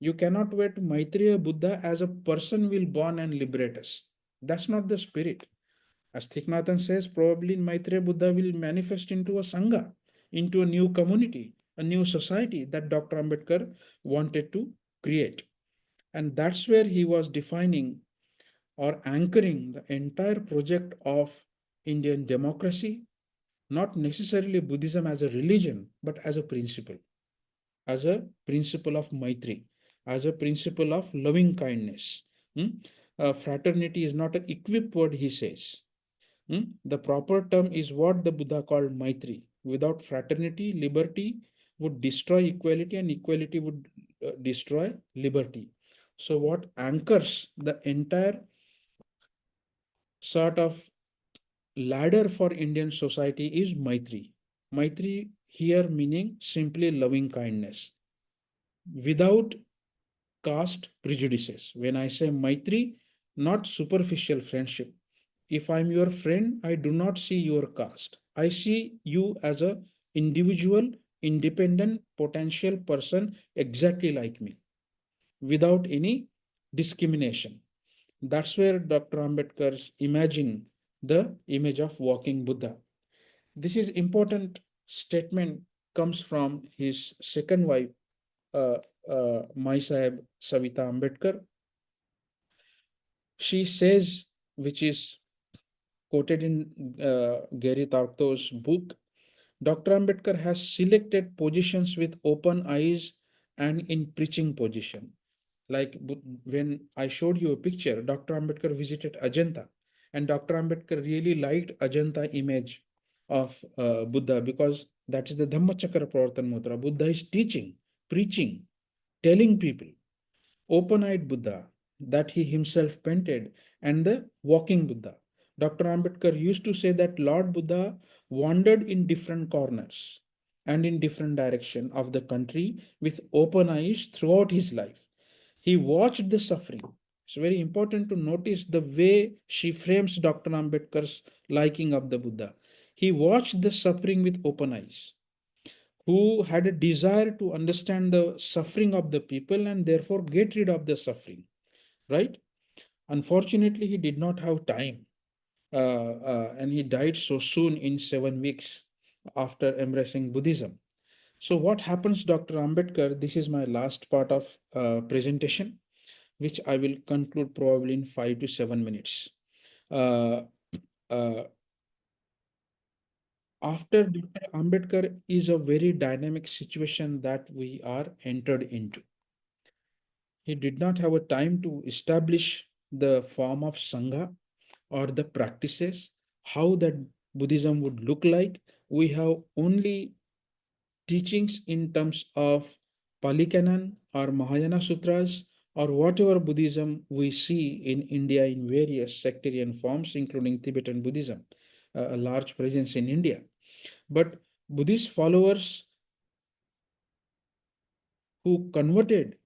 You cannot wait Maitreya Buddha as a person will born and liberate us. That's not the spirit. As Thich Nhat Hanh says, probably Maitreya Buddha will manifest into a Sangha, into a new community, a new society that Dr. Ambedkar wanted to create. And that's where he was defining or anchoring the entire project of Indian democracy, not necessarily Buddhism as a religion, but as a principle of Maitri, as a principle of loving kindness. Hmm? Fraternity is not an equipped word, he says. The proper term is what the Buddha called Maitri. Without fraternity, liberty would destroy equality, and equality would destroy liberty. So, what anchors the entire sort of ladder for Indian society is Maitri. Maitri here meaning simply loving kindness without caste prejudices. When I say Maitri, not superficial friendship. If I'm your friend, I do not see your caste. I see you as a individual, independent, potential person exactly like me, without any discrimination. That's where Dr. Ambedkar's imagine the image of walking Buddha. This is important statement comes from his second wife, uh, Mai Sahib Savita Ambedkar. She says, which is quoted in Gary Tarto's book, Dr. Ambedkar has selected positions with open eyes and in preaching position. Like when I showed you a picture, Dr. Ambedkar visited Ajanta, and Dr. Ambedkar really liked Ajanta image of Buddha because that is the Dhammachakra Pravartan Mudra. Buddha is teaching, preaching, telling people, open-eyed Buddha that he himself painted, and the walking Buddha. Dr. Ambedkar used to say that Lord Buddha wandered in different corners and in different direction of the country with open eyes throughout his life. He watched the suffering. It's very important to notice the way she frames Dr. Ambedkar's liking of the Buddha. He watched the suffering with open eyes, who had a desire to understand the suffering of the people and therefore get rid of the suffering, right? Unfortunately, he did not have time, and he died so soon in 7 weeks after embracing Buddhism. So, what happens, Dr. Ambedkar? This is my last part of presentation, which I will conclude probably in 5 to 7 minutes. Uh, uh, After Dr. Ambedkar is a very dynamic situation that we are entered into. He did not have a time to establish the form of Sangha or the practices, how that Buddhism would look like. We have only teachings in terms of Pali Canon or Mahayana Sutras or whatever Buddhism we see in India in various sectarian forms, including Tibetan Buddhism, a large presence in India. But Buddhist followers who converted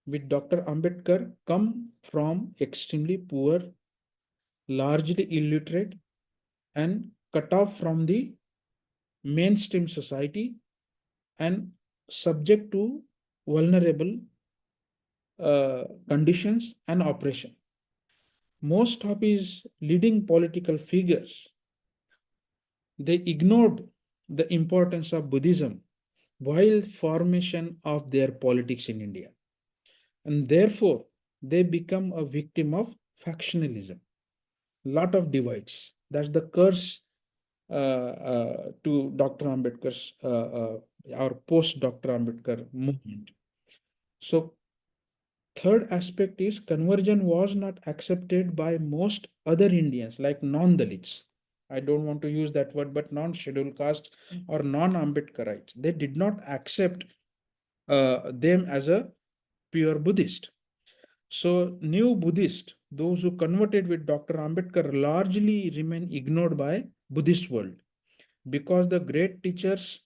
with Dr. Ambedkar come from extremely poor, largely illiterate, and cut off from the mainstream society and subject to vulnerable conditions and oppression. Most of his leading political figures, they ignored the importance of Buddhism while formation of their politics in India. And therefore, they become a victim of factionalism. Lot of divides. That's the curse to Dr. Ambedkar's or post Dr. Ambedkar movement. So, third aspect is conversion was not accepted by most other Indians, like non-Dalits. I don't want to use that word, but non-scheduled caste or non-Ambedkarites. They did not accept them as a pure Buddhist. So, new Buddhists, those who converted with Dr. Ambedkar, largely remain ignored by Buddhist world because the great teachers,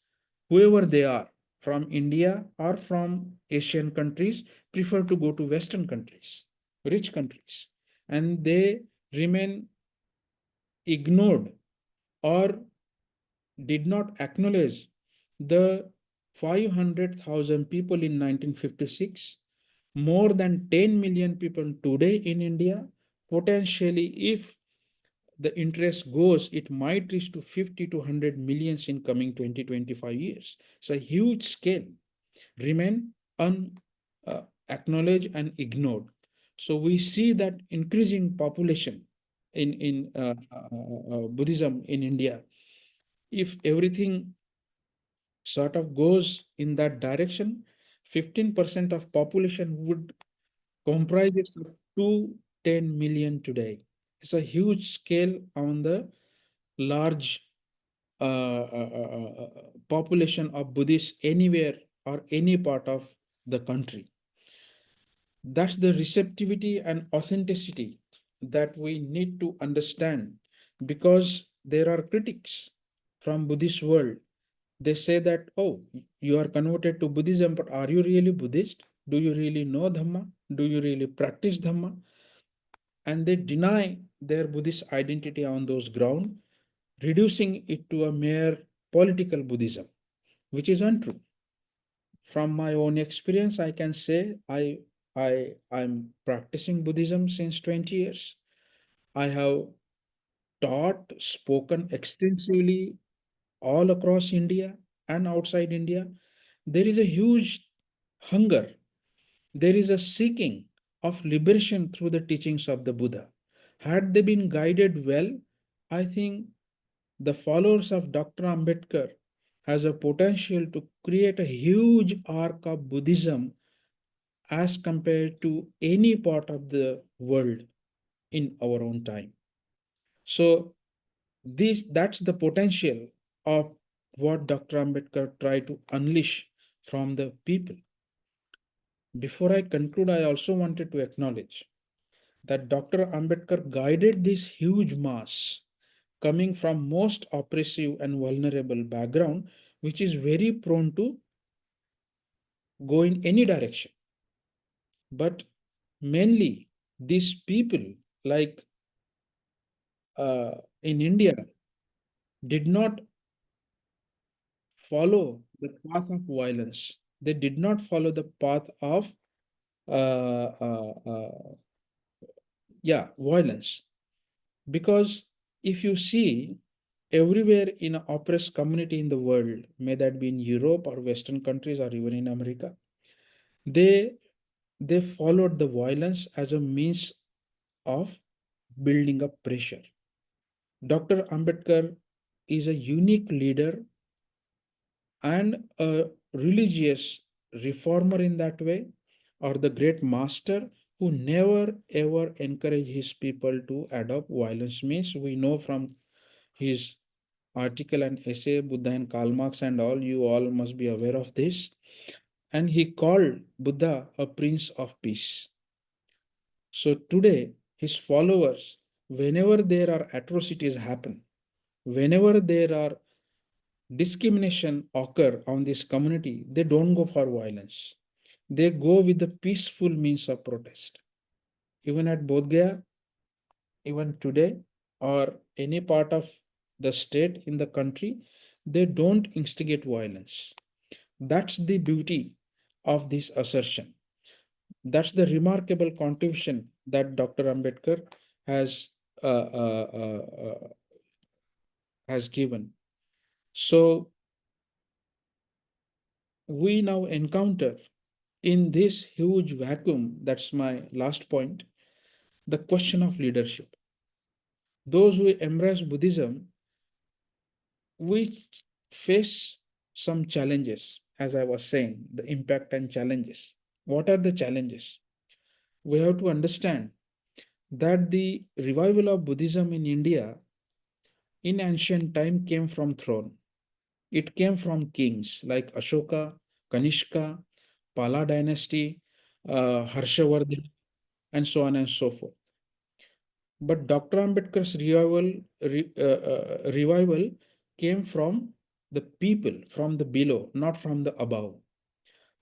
whoever they are, from India or from Asian countries, prefer to go to Western countries, rich countries, and they remain ignored or did not acknowledge the 500,000 people in 1956, more than 10 million people today in India. Potentially, if the interest goes, it might reach to 50 to 100 millions in coming 20-25 years. It's a huge scale, remain unacknowledged and ignored. So we see that increasing population in Buddhism in India. If everything sort of goes in that direction, 15% of population would comprises of 210 million today. It's a huge scale on the large population of Buddhists anywhere or any part of the country. That's the receptivity and authenticity that we need to understand, because there are critics from Buddhist world. They say that, oh, you are converted to Buddhism, but are you really Buddhist? Do you really know Dhamma? Do you really practice Dhamma? and they deny their Buddhist identity on those grounds, reducing it to a mere political Buddhism, which is untrue. From my own experience, I can say I'm practicing Buddhism since 20 years. I have taught, spoken extensively all across India and outside India. There is a huge hunger, there is a seeking of liberation through the teachings of the Buddha. Had they been guided well, I think the followers of Dr. Ambedkar has a potential to create a huge arc of Buddhism as compared to any part of the world in our own time. So that's the potential of what Dr. Ambedkar tried to unleash from the people. Before I conclude, I also wanted to acknowledge that Dr. Ambedkar guided this huge mass coming from most oppressive and vulnerable background, which is very prone to go in any direction. But mainly these people, like in India, did not follow the path of violence. They did not follow the path of uh, uh, uh, violence. Because if you see everywhere in an oppressed community in the world, may that be in Europe or Western countries or even in America, they they followed the violence as a means of building up pressure. Dr. Ambedkar is a unique leader and a religious reformer in that way, or the great master who never ever encouraged his people to adopt violence. Means we know from his article and essay, Buddha and Karl Marx and all, you all must be aware of this. And he called Buddha a prince of peace. So today, his followers, whenever there are atrocities happen, whenever there are discrimination occur on this community, they don't go for violence. They go with the peaceful means of protest. Even at Bodh Gaya, even today, or any part of the state in the country, they don't instigate violence. That's the beauty of this assertion. That's the remarkable contribution that Dr. Ambedkar has uh, uh, uh, uh, has given. So we now encounter in this huge vacuum, that's my last point, the question of leadership. Those who embrace Buddhism, we face some challenges, as I was saying, the impact and challenges. What are the challenges? We have to understand that the revival of Buddhism in India in ancient time came from throne. It came from kings like Ashoka, Kanishka, Pala dynasty, Harshavardhan, and so on and so forth. But Dr. Ambedkar's revival came from the people, from the below, not from the above.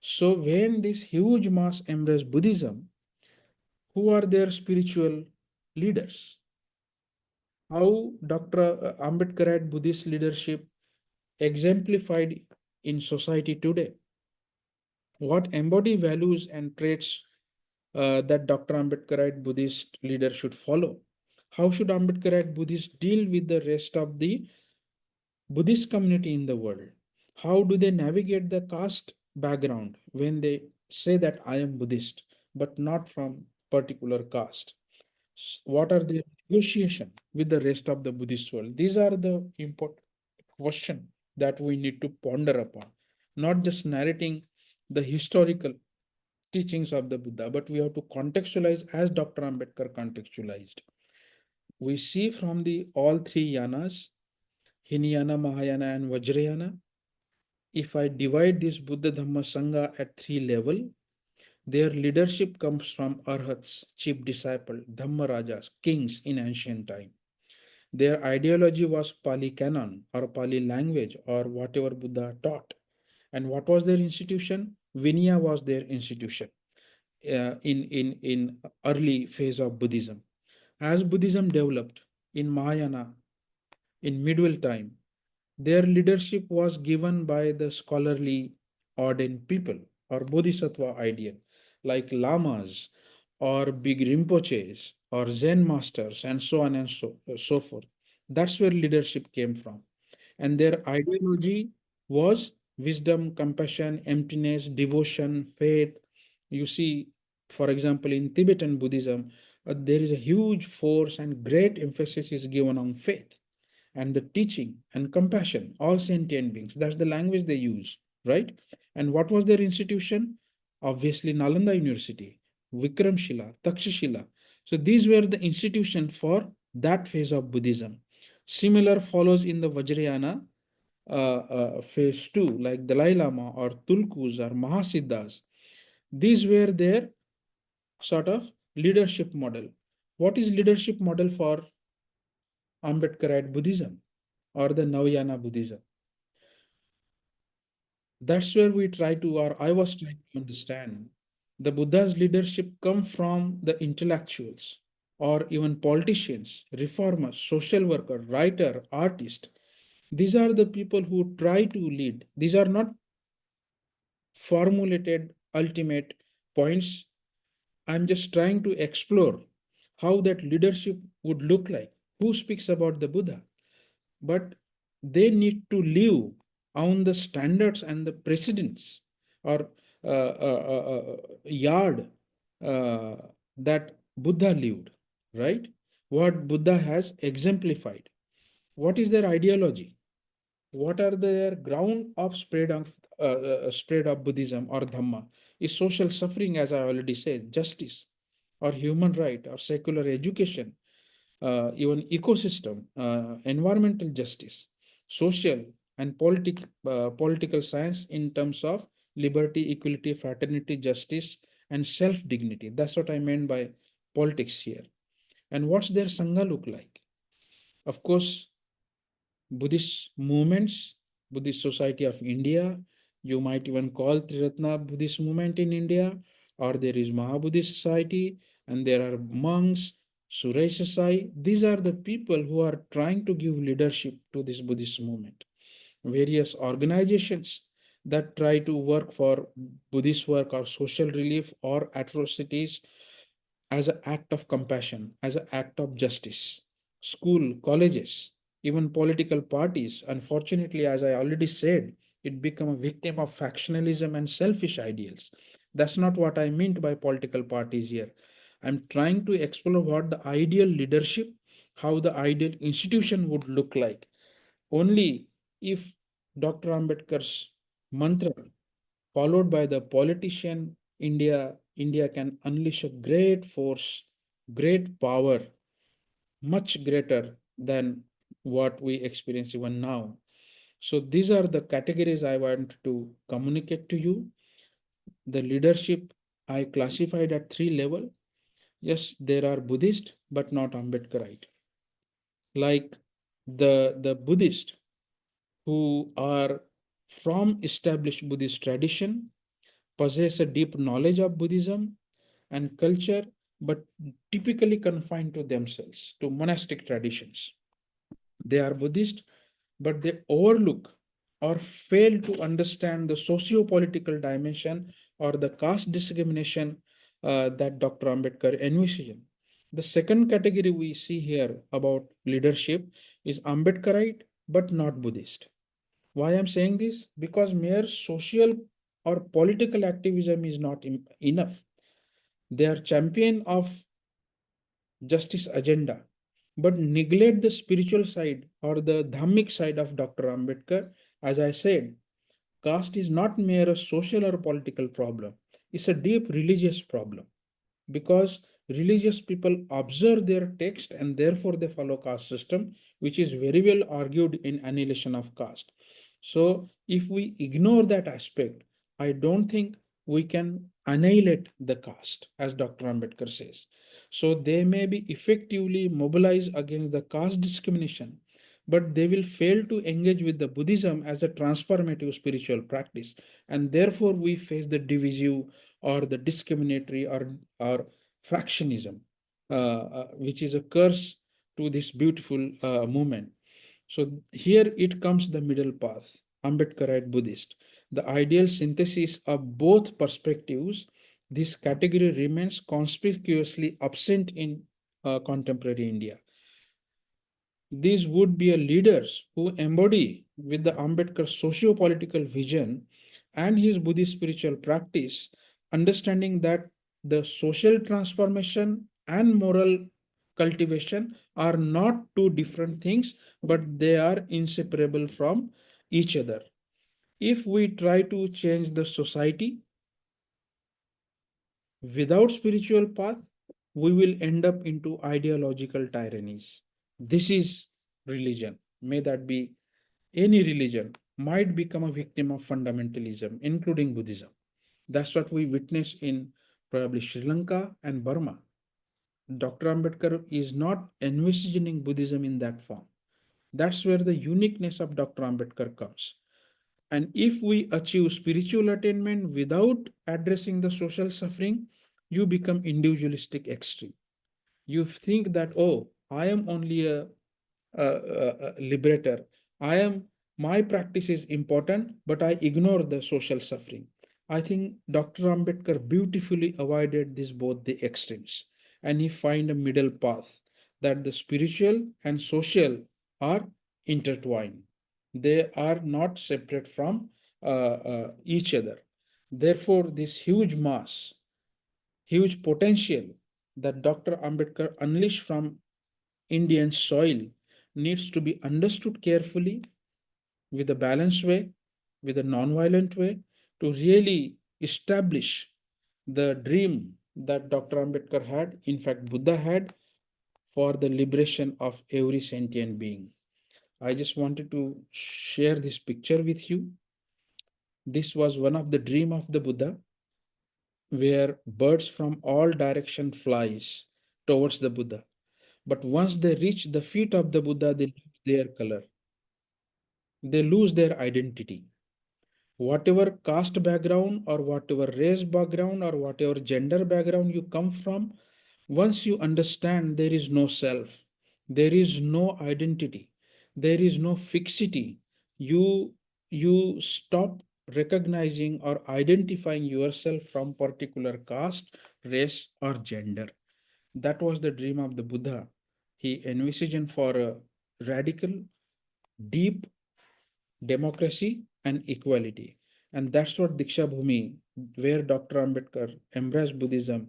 So when this huge mass embraced Buddhism, who are their spiritual leaders? How Dr. Ambedkarite Buddhist leadership exemplified in society today? What embody values and traits that Dr. Ambedkarite Buddhist leader should follow? How should Ambedkarite Buddhists deal with the rest of the Buddhist community in the world? How do they navigate the caste background when they say that I am Buddhist, but not from particular caste? What are the negotiation with the rest of the Buddhist world? These are the important question that we need to ponder upon, not just narrating the historical teachings of the Buddha, but we have to contextualize as Dr. Ambedkar contextualized. We see from the all three yanas, Hinayana, Mahayana, and Vajrayana, if I divide this Buddha Dhamma Sangha at three level, their leadership comes from arhats, chief disciple, Dhamma Rajas, kings in ancient time. Their ideology was Pali canon or Pali language or whatever Buddha taught. And what was their institution? Vinaya was their institution in early phase of Buddhism. As Buddhism developed in Mahayana in medieval time, their leadership was given by the scholarly, ordained people or bodhisattva ideal, like lamas or big rinpoches or Zen masters, and so on and so forth. That's where leadership came from. And their ideology was wisdom, compassion, emptiness, devotion, faith. You see, for example, in Tibetan Buddhism, there is a huge force and great emphasis is given on faith and the teaching and compassion, all sentient beings. That's the language they use, right? And what was their institution? Obviously, Nalanda University, Vikramshila, Takshashila. So these were the institution for that phase of Buddhism. Similar follows in the Vajrayana phase two, like Dalai Lama or Tulkus or Mahasiddhas. These were their sort of leadership model. What is leadership model for Ambedkarite Buddhism or the Navayana Buddhism? That's where we try to, or I was trying to understand, the Buddha's leadership come from the intellectuals or even politicians, reformers, social worker, writer, artist. These are the people who try to lead. These are not formulated ultimate points. I'm just trying to explore how that leadership would look like. Who speaks about the Buddha? But they need to live on the standards and the precedents or yard uh, that Buddha lived, right? What Buddha has exemplified. What is their ideology? What are their ground of spread of Buddhism or Dhamma? Is social suffering, as I already said, justice or human right or secular education, even ecosystem, environmental justice, social and political science in terms of liberty, equality, fraternity, justice, and self dignity. That's what I meant by politics here. And what's their Sangha look like? Of course, Buddhist movements, Buddhist Society of India, you might even call Triratna Buddhist movement in India, or there is Mahabuddhist Society, and there are monks, Suresh Sai. These are the people who are trying to give leadership to this Buddhist movement. Various organizations that try to work for Buddhist work or social relief or atrocities as an act of compassion, as an act of justice. School, colleges, even political parties, unfortunately, as I already said, it become a victim of factionalism and selfish ideals. That's not what I meant by political parties here. I'm trying to explore what the ideal leadership, how the ideal institution would look like. Only if Dr. Ambedkar's mantra, followed by the politician, India can unleash a great force, great power, much greater than what we experience even now. So these are the categories I want to communicate to you. The leadership I classified at three level. Yes, there are Buddhist, but not Ambedkarite. Like the Buddhist who are from established Buddhist tradition, possess a deep knowledge of Buddhism and culture, but typically confined to themselves, to monastic traditions. They are Buddhist, but they overlook or fail to understand the socio-political dimension or the caste discrimination that Dr. Ambedkar envisioned. The second category we see here about leadership is Ambedkarite, but not Buddhist. Why I'm saying this? Because mere social or political activism is not enough. They are champion of justice agenda, but neglect the spiritual side or the dhammic side of Dr. Ambedkar. As I said, caste is not mere a social or political problem. It's a deep religious problem because religious people observe their text and therefore they follow caste system, which is very well argued in annihilation of caste. So if we ignore that aspect, I don't think we can annihilate the caste, as Dr. Ambedkar says. So they may be effectively mobilized against the caste discrimination, but they will fail to engage with the Buddhism as a transformative spiritual practice, and therefore we face the divisive or the discriminatory or fractionism. which is a curse to this beautiful movement. So here it comes the middle path, Ambedkarite Buddhist, the ideal synthesis of both perspectives. This category remains conspicuously absent in contemporary India. These would be a leaders who embody with the Ambedkar socio-political vision and his Buddhist spiritual practice, understanding that the social transformation and moral cultivation are not two different things, but they are inseparable from each other. If we try to change the society without spiritual path, we will end up into ideological tyrannies. This is religion. May that be any religion, might become a victim of fundamentalism, including Buddhism. That's what we witness in probably Sri Lanka and Burma. Dr. Ambedkar is not envisioning Buddhism in that form. That's where the uniqueness of Dr. Ambedkar comes. And if we achieve spiritual attainment without addressing the social suffering, you become individualistic extreme. You think that, oh, I am only a liberator. I am, my practice is important, but I ignore the social suffering. I think Dr. Ambedkar beautifully avoided this both the extremes, and he find a middle path that the spiritual and social are intertwined. They are not separate from each other. Therefore, this huge mass, huge potential that Dr. Ambedkar unleashed from Indian soil needs to be understood carefully with a balanced way, with a non-violent way, to really establish the dream that Dr. Ambedkar had, in fact, Buddha had, for the liberation of every sentient being. I just wanted to share this picture with you. This was one of the dream of the Buddha, where birds from all direction flies towards the Buddha. But once they reach the feet of the Buddha, they lose their color. They lose their identity. Whatever caste background or whatever race background or whatever gender background you come from, once you understand there is no self, there is no identity, there is no fixity, you stop recognizing or identifying yourself from particular caste, race, or gender. That was the dream of the Buddha. He envisioned for a radical, deep democracy and equality. And that's what Diksha Bhumi, where Dr. Ambedkar embraced Buddhism,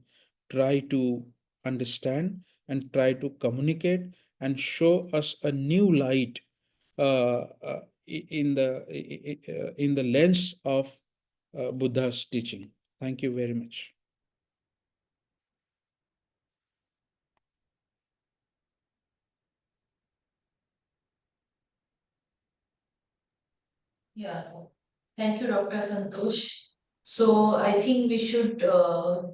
try to understand and try to communicate and show us a new light in the lens of Buddha's teaching. Thank you very much. Yeah, thank you, Dr. Santosh. So I think we should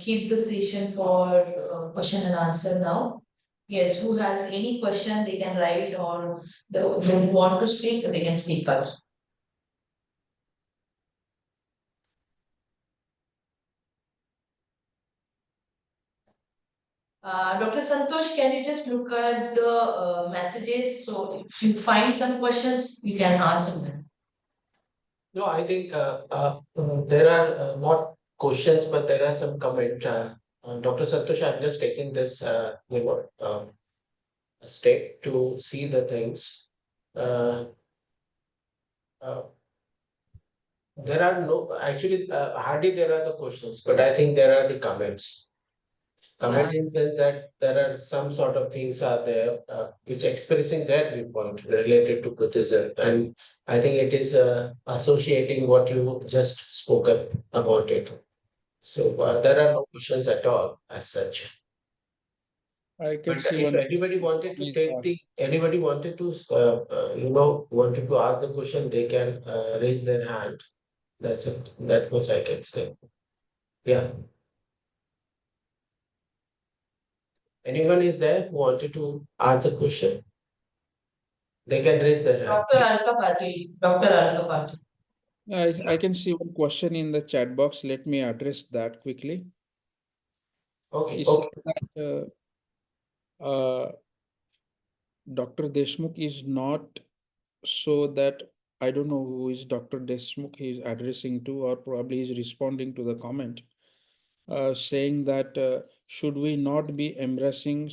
keep the session for question and answer now. Yes, who has any question, they can write, or they want to speak, they can speak first. Dr. Santosh, can you just look at the messages? So if you find some questions, you can answer them. No, I think there are not questions, but there are some comments. Dr. Santosh, I'm just taking this, step to see the things. Uh, uh, there are no, actually, hardly there are the questions, but I think there are the comments. Yeah. Comment in sense that there are some sort of things are there which expressing their viewpoint related to Buddhism, and I think it is associating what you just spoken about it. So there are no questions at all as such. I can But see if one. anybody wanted to Is take the, anybody wanted to, wanted to ask the question, they can raise their hand. That's it. That was I can say. Yeah. Anyone is there who wanted to ask the question? They can raise their hand. Dr. Alka Patil. Dr. Alka Patil. I can see one question in the chat box. Let me address that quickly. Okay, It says okay. that Dr. Deshmukh is not, so that I don't know who is Dr. Deshmukh he is addressing to, or probably is responding to the comment, saying that should we not be embracing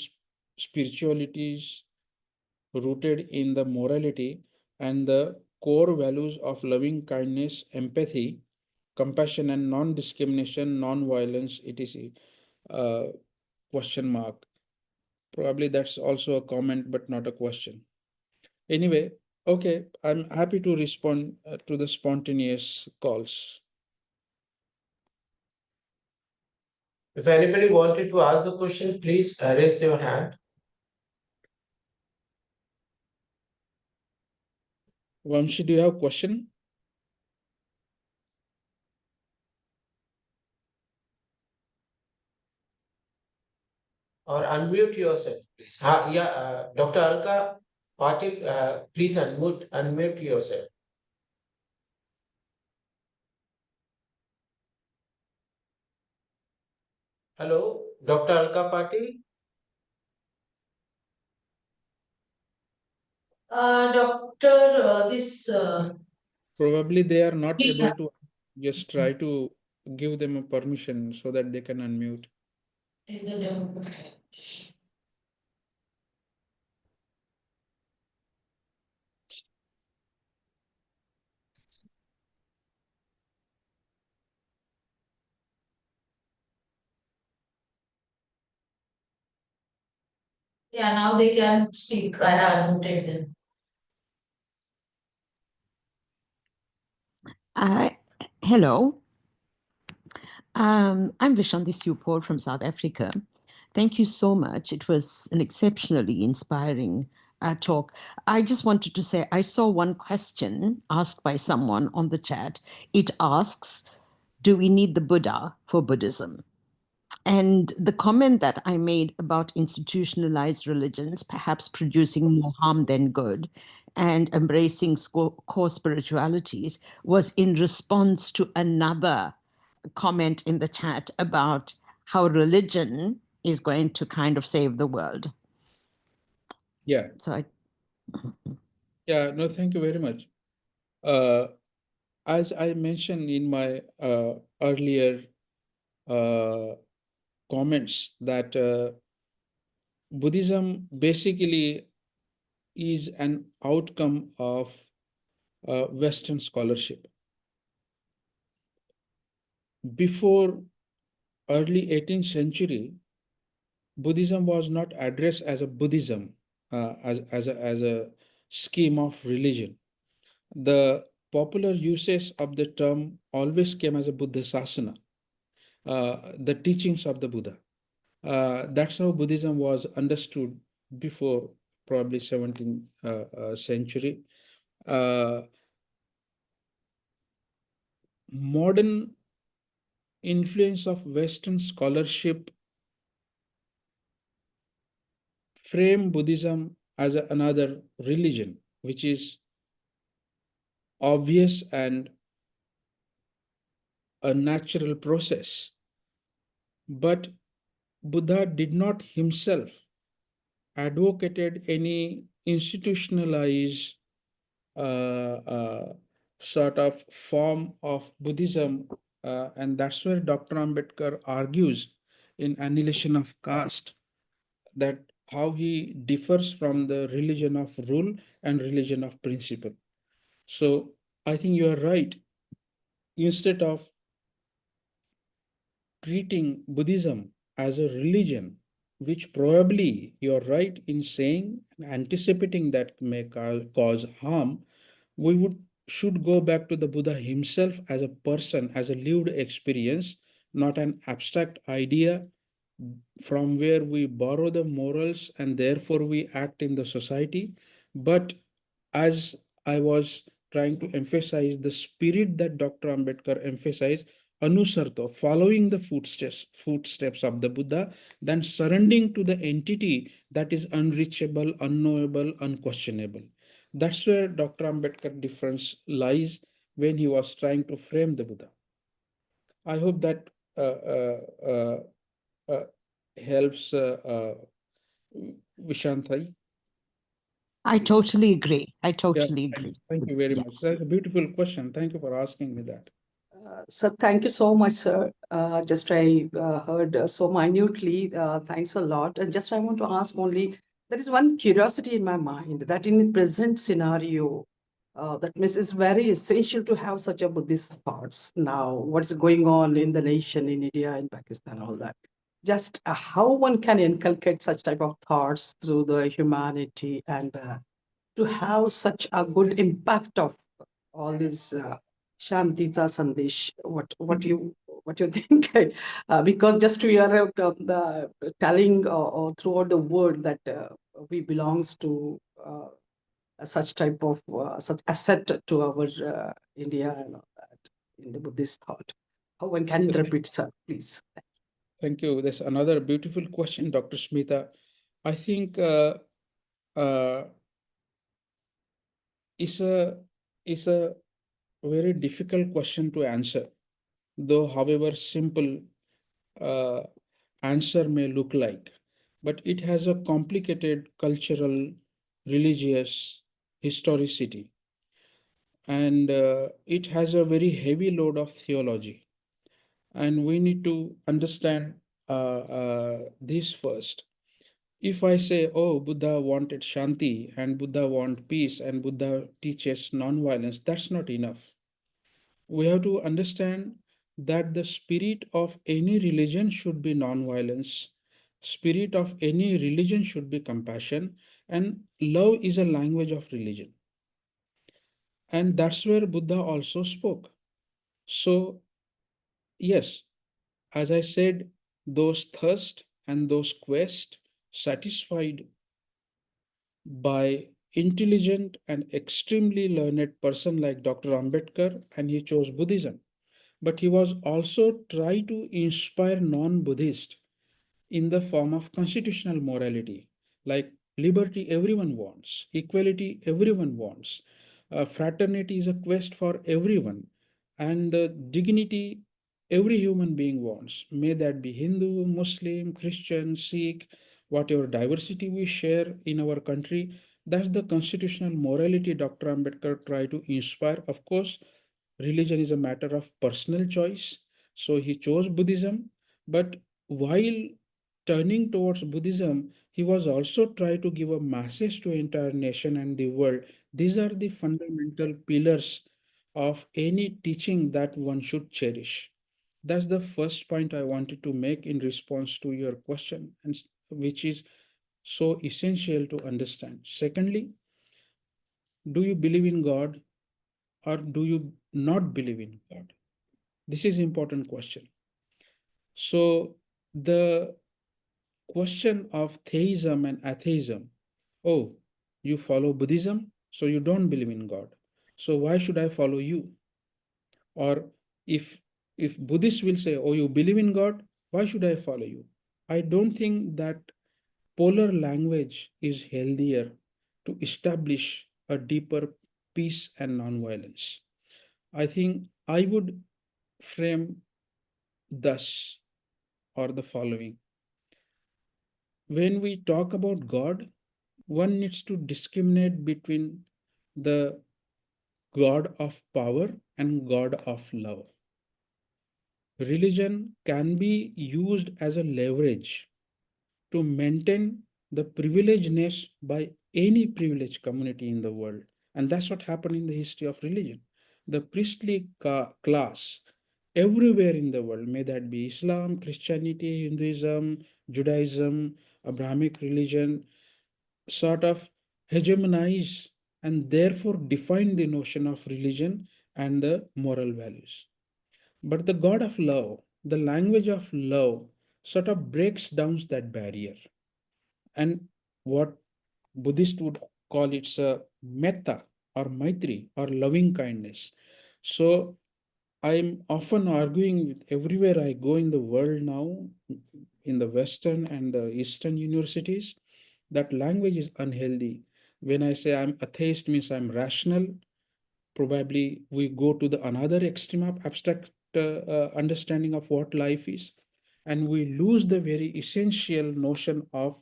spiritualities rooted in the morality and the core values of loving kindness, empathy, compassion, and non-discrimination, non-violence, etc. Question mark. Probably that's also a comment, but not a question. Anyway, okay, I'm happy to respond to the spontaneous calls. If anybody wanted to ask the question, please raise your hand. Vamshi, do you have a question? Or unmute yourself, please. Dr. Alka Patil, please unmute yourself. Hello, Dr. Alka Patil. Doctor, Probably they are not we able to. Just try to give them a permission so that they can unmute. Yeah, now they can speak. I have unmuted them. Hello. I'm Vishanti Supor from South Africa. Thank you so much. It was an exceptionally inspiring talk. I just wanted to say I saw one question asked by someone on the chat. It asks, do we need the Buddha for Buddhism? And the comment that I made about institutionalized religions perhaps producing more harm than good and embracing core spiritualities was in response to another comment in the chat about how religion is going to kind of save the world. Yeah. So Yeah, no, thank you very much. As I mentioned in my earlier comments, that Buddhism basically is an outcome of Western scholarship. Before early 18th century, Buddhism was not addressed as a Buddhism, as a scheme of religion. The popular usage of the term always came as a Buddha Sasana, the teachings of the Buddha. That's how Buddhism was understood before probably 17th century. Modern influence of Western scholarship frame Buddhism as another religion, which is obvious and a natural process. But Buddha did not himself advocated any institutionalized sort of form of Buddhism, and that's where Dr. Ambedkar argues in Annihilation of Caste that how he differs from the religion of rule and religion of principle. So I think you are right. Instead of treating Buddhism as a religion, which probably you're right in saying, anticipating that may cause harm, we should go back to the Buddha himself as a person, as a lived experience, not an abstract idea from where we borrow the morals and therefore we act in the society. But as I was trying to emphasize, the spirit that Dr. Ambedkar emphasized, anusarto, following the footsteps of the Buddha, then surrendering to the entity that is unreachable, unknowable, unquestionable. That's where Dr. Ambedkar difference lies when he was trying to frame the Buddha. I hope that uh, uh, uh, helps Vishantai? I totally agree. I Yeah, totally agree. thank you very much. Yes. That's a beautiful question. Thank you for asking me that. So thank you so much, sir. Just I heard so minutely. Thanks a lot. And just I want to ask only, there is one curiosity in my mind that in the present scenario, that means it's very essential to have such a Buddhist thoughts now. What's going on in the nation, in India, in Pakistan, all that. Just how one can inculcate such type of thoughts through the humanity and to have such a good impact of all these Shantisa Sandesh. What you think? Because just we are telling throughout the world that we belongs to such type of such asset to our India and all that in the Buddhist thought. How one can interpret, sir, please. Thank you. That's another beautiful question, Dr. Smita. I think uh, it's a very difficult question to answer, though however simple uh, answer may look like, but it has a complicated cultural, religious historicity, and it has a very heavy load of theology. And we need to understand this first. If I say, oh, Buddha wanted Shanti and Buddha want peace and Buddha teaches non-violence, that's not enough. We have to understand that the spirit of any religion should be non-violence. Spirit of any religion should be compassion, and love is a language of religion. And that's where Buddha also spoke. So, yes, as I said, those thirst and those quest satisfied by intelligent and extremely learned person like Dr. Ambedkar, and he chose Buddhism. But he was also try to inspire non-Buddhist in the form of constitutional morality, like liberty everyone wants, equality everyone wants, fraternity is a quest for everyone, and the dignity every human being wants, may that be Hindu, Muslim, Christian, Sikh, whatever diversity we share in our country. That's the constitutional morality Dr. Ambedkar tried to inspire. Of course, religion is a matter of personal choice, so he chose Buddhism, but while turning towards Buddhism, he was also trying to give a message to entire nation and the world. These are the fundamental pillars of any teaching that one should cherish. That's the first point I wanted to make in response to your question, and which is so essential to understand. Secondly, do you believe in God or do you not believe in God? This is important question. So the question of theism and atheism. Oh, you follow Buddhism, so you don't believe in God. So why should I follow you? Or if if Buddhists will say, oh, you believe in God, why should I follow you? I don't think that polar language is healthier to establish a deeper peace and non-violence. I think I would frame thus or the following. When we talk about God, one needs to discriminate between the God of power and God of love. Religion can be used as a leverage to maintain the privilegedness by any privileged community in the world. And that's what happened in the history of religion. The priestly class everywhere in the world, may that be Islam, Christianity, Hinduism, Judaism, Abrahamic religion, sort of hegemonize and therefore define the notion of religion and the moral values. But the God of love, the language of love, sort of breaks down that barrier. And what Buddhists would call it's a metta or maitri or loving kindness. So I'm often arguing with everywhere I go in the world now, in the Western and the Eastern universities, that language is unhealthy. When I say I'm atheist, means I'm rational. Probably we go to the another extreme of abstract understanding of what life is, and we lose the very essential notion of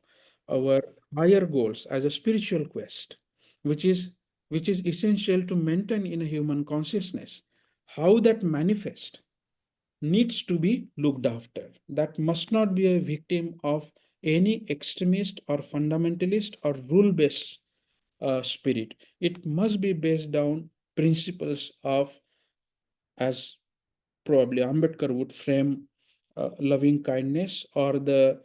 our higher goals as a spiritual quest, which is essential to maintain in a human consciousness. How that manifests needs to be looked after. That must not be a victim of any extremist or fundamentalist or rule-based spirit. It must be based on principles of, as probably Ambedkar would frame, loving kindness or the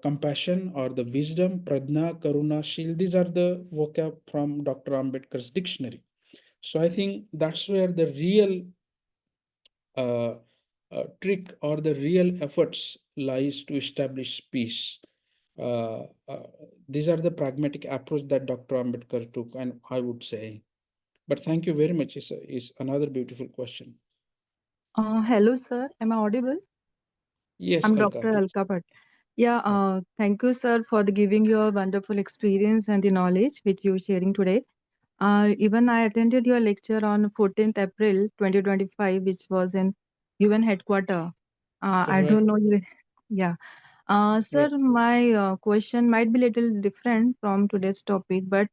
compassion or the wisdom, prajna, karuna, shil. These are the vocab from Dr. Ambedkar's dictionary. So I think that's where the real uh, trick or the real efforts lies to establish peace. Uh, uh, these are the pragmatic approach that Dr. Ambedkar took, and I would say. But thank you very much. Is another beautiful question. Hello, sir. Am I audible? Yes, I'm Alka, Dr. please. Alka Bhatt. Yeah, Yeah. thank you, sir, for the giving your wonderful experience and the knowledge which you're sharing today. Even I attended your lecture on 14th April 2025, which was in UN headquarter. I Right, don't know. Yeah. Sir, right. my question might be little different from today's topic, but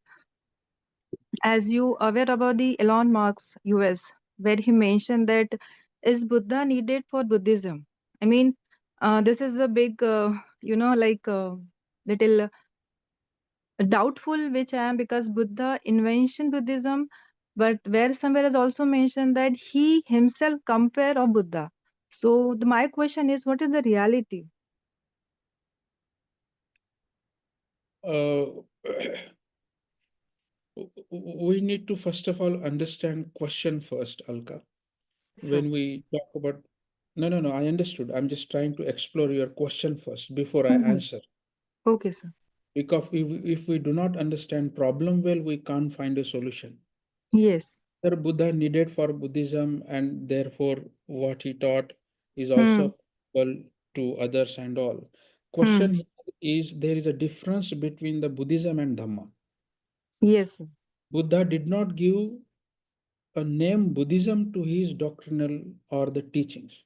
as you aware about the Elon Musk's US, where he mentioned that is Buddha needed for Buddhism? I mean, this is a big, little doubtful which I am because Buddha invention Buddhism, but where somewhere is also mentioned that he himself compare of Buddha. So my question is, what is the reality? Uh, we need to first of all understand question first, Alka. Sir. When we talk about, no, no, no, I understood. I'm just trying to explore your question first before I Mhm. answer. Okay, sir. Because if we do not understand problem well, we can't find a solution. Yes. Sir, Buddha needed for Buddhism, and therefore what he taught is Hmm. also applicable to others and all. Question Hmm. here is there is a difference between the Buddhism and Dhamma. Yes, sir. Buddha did not give a name Buddhism to his doctrinal or the teachings.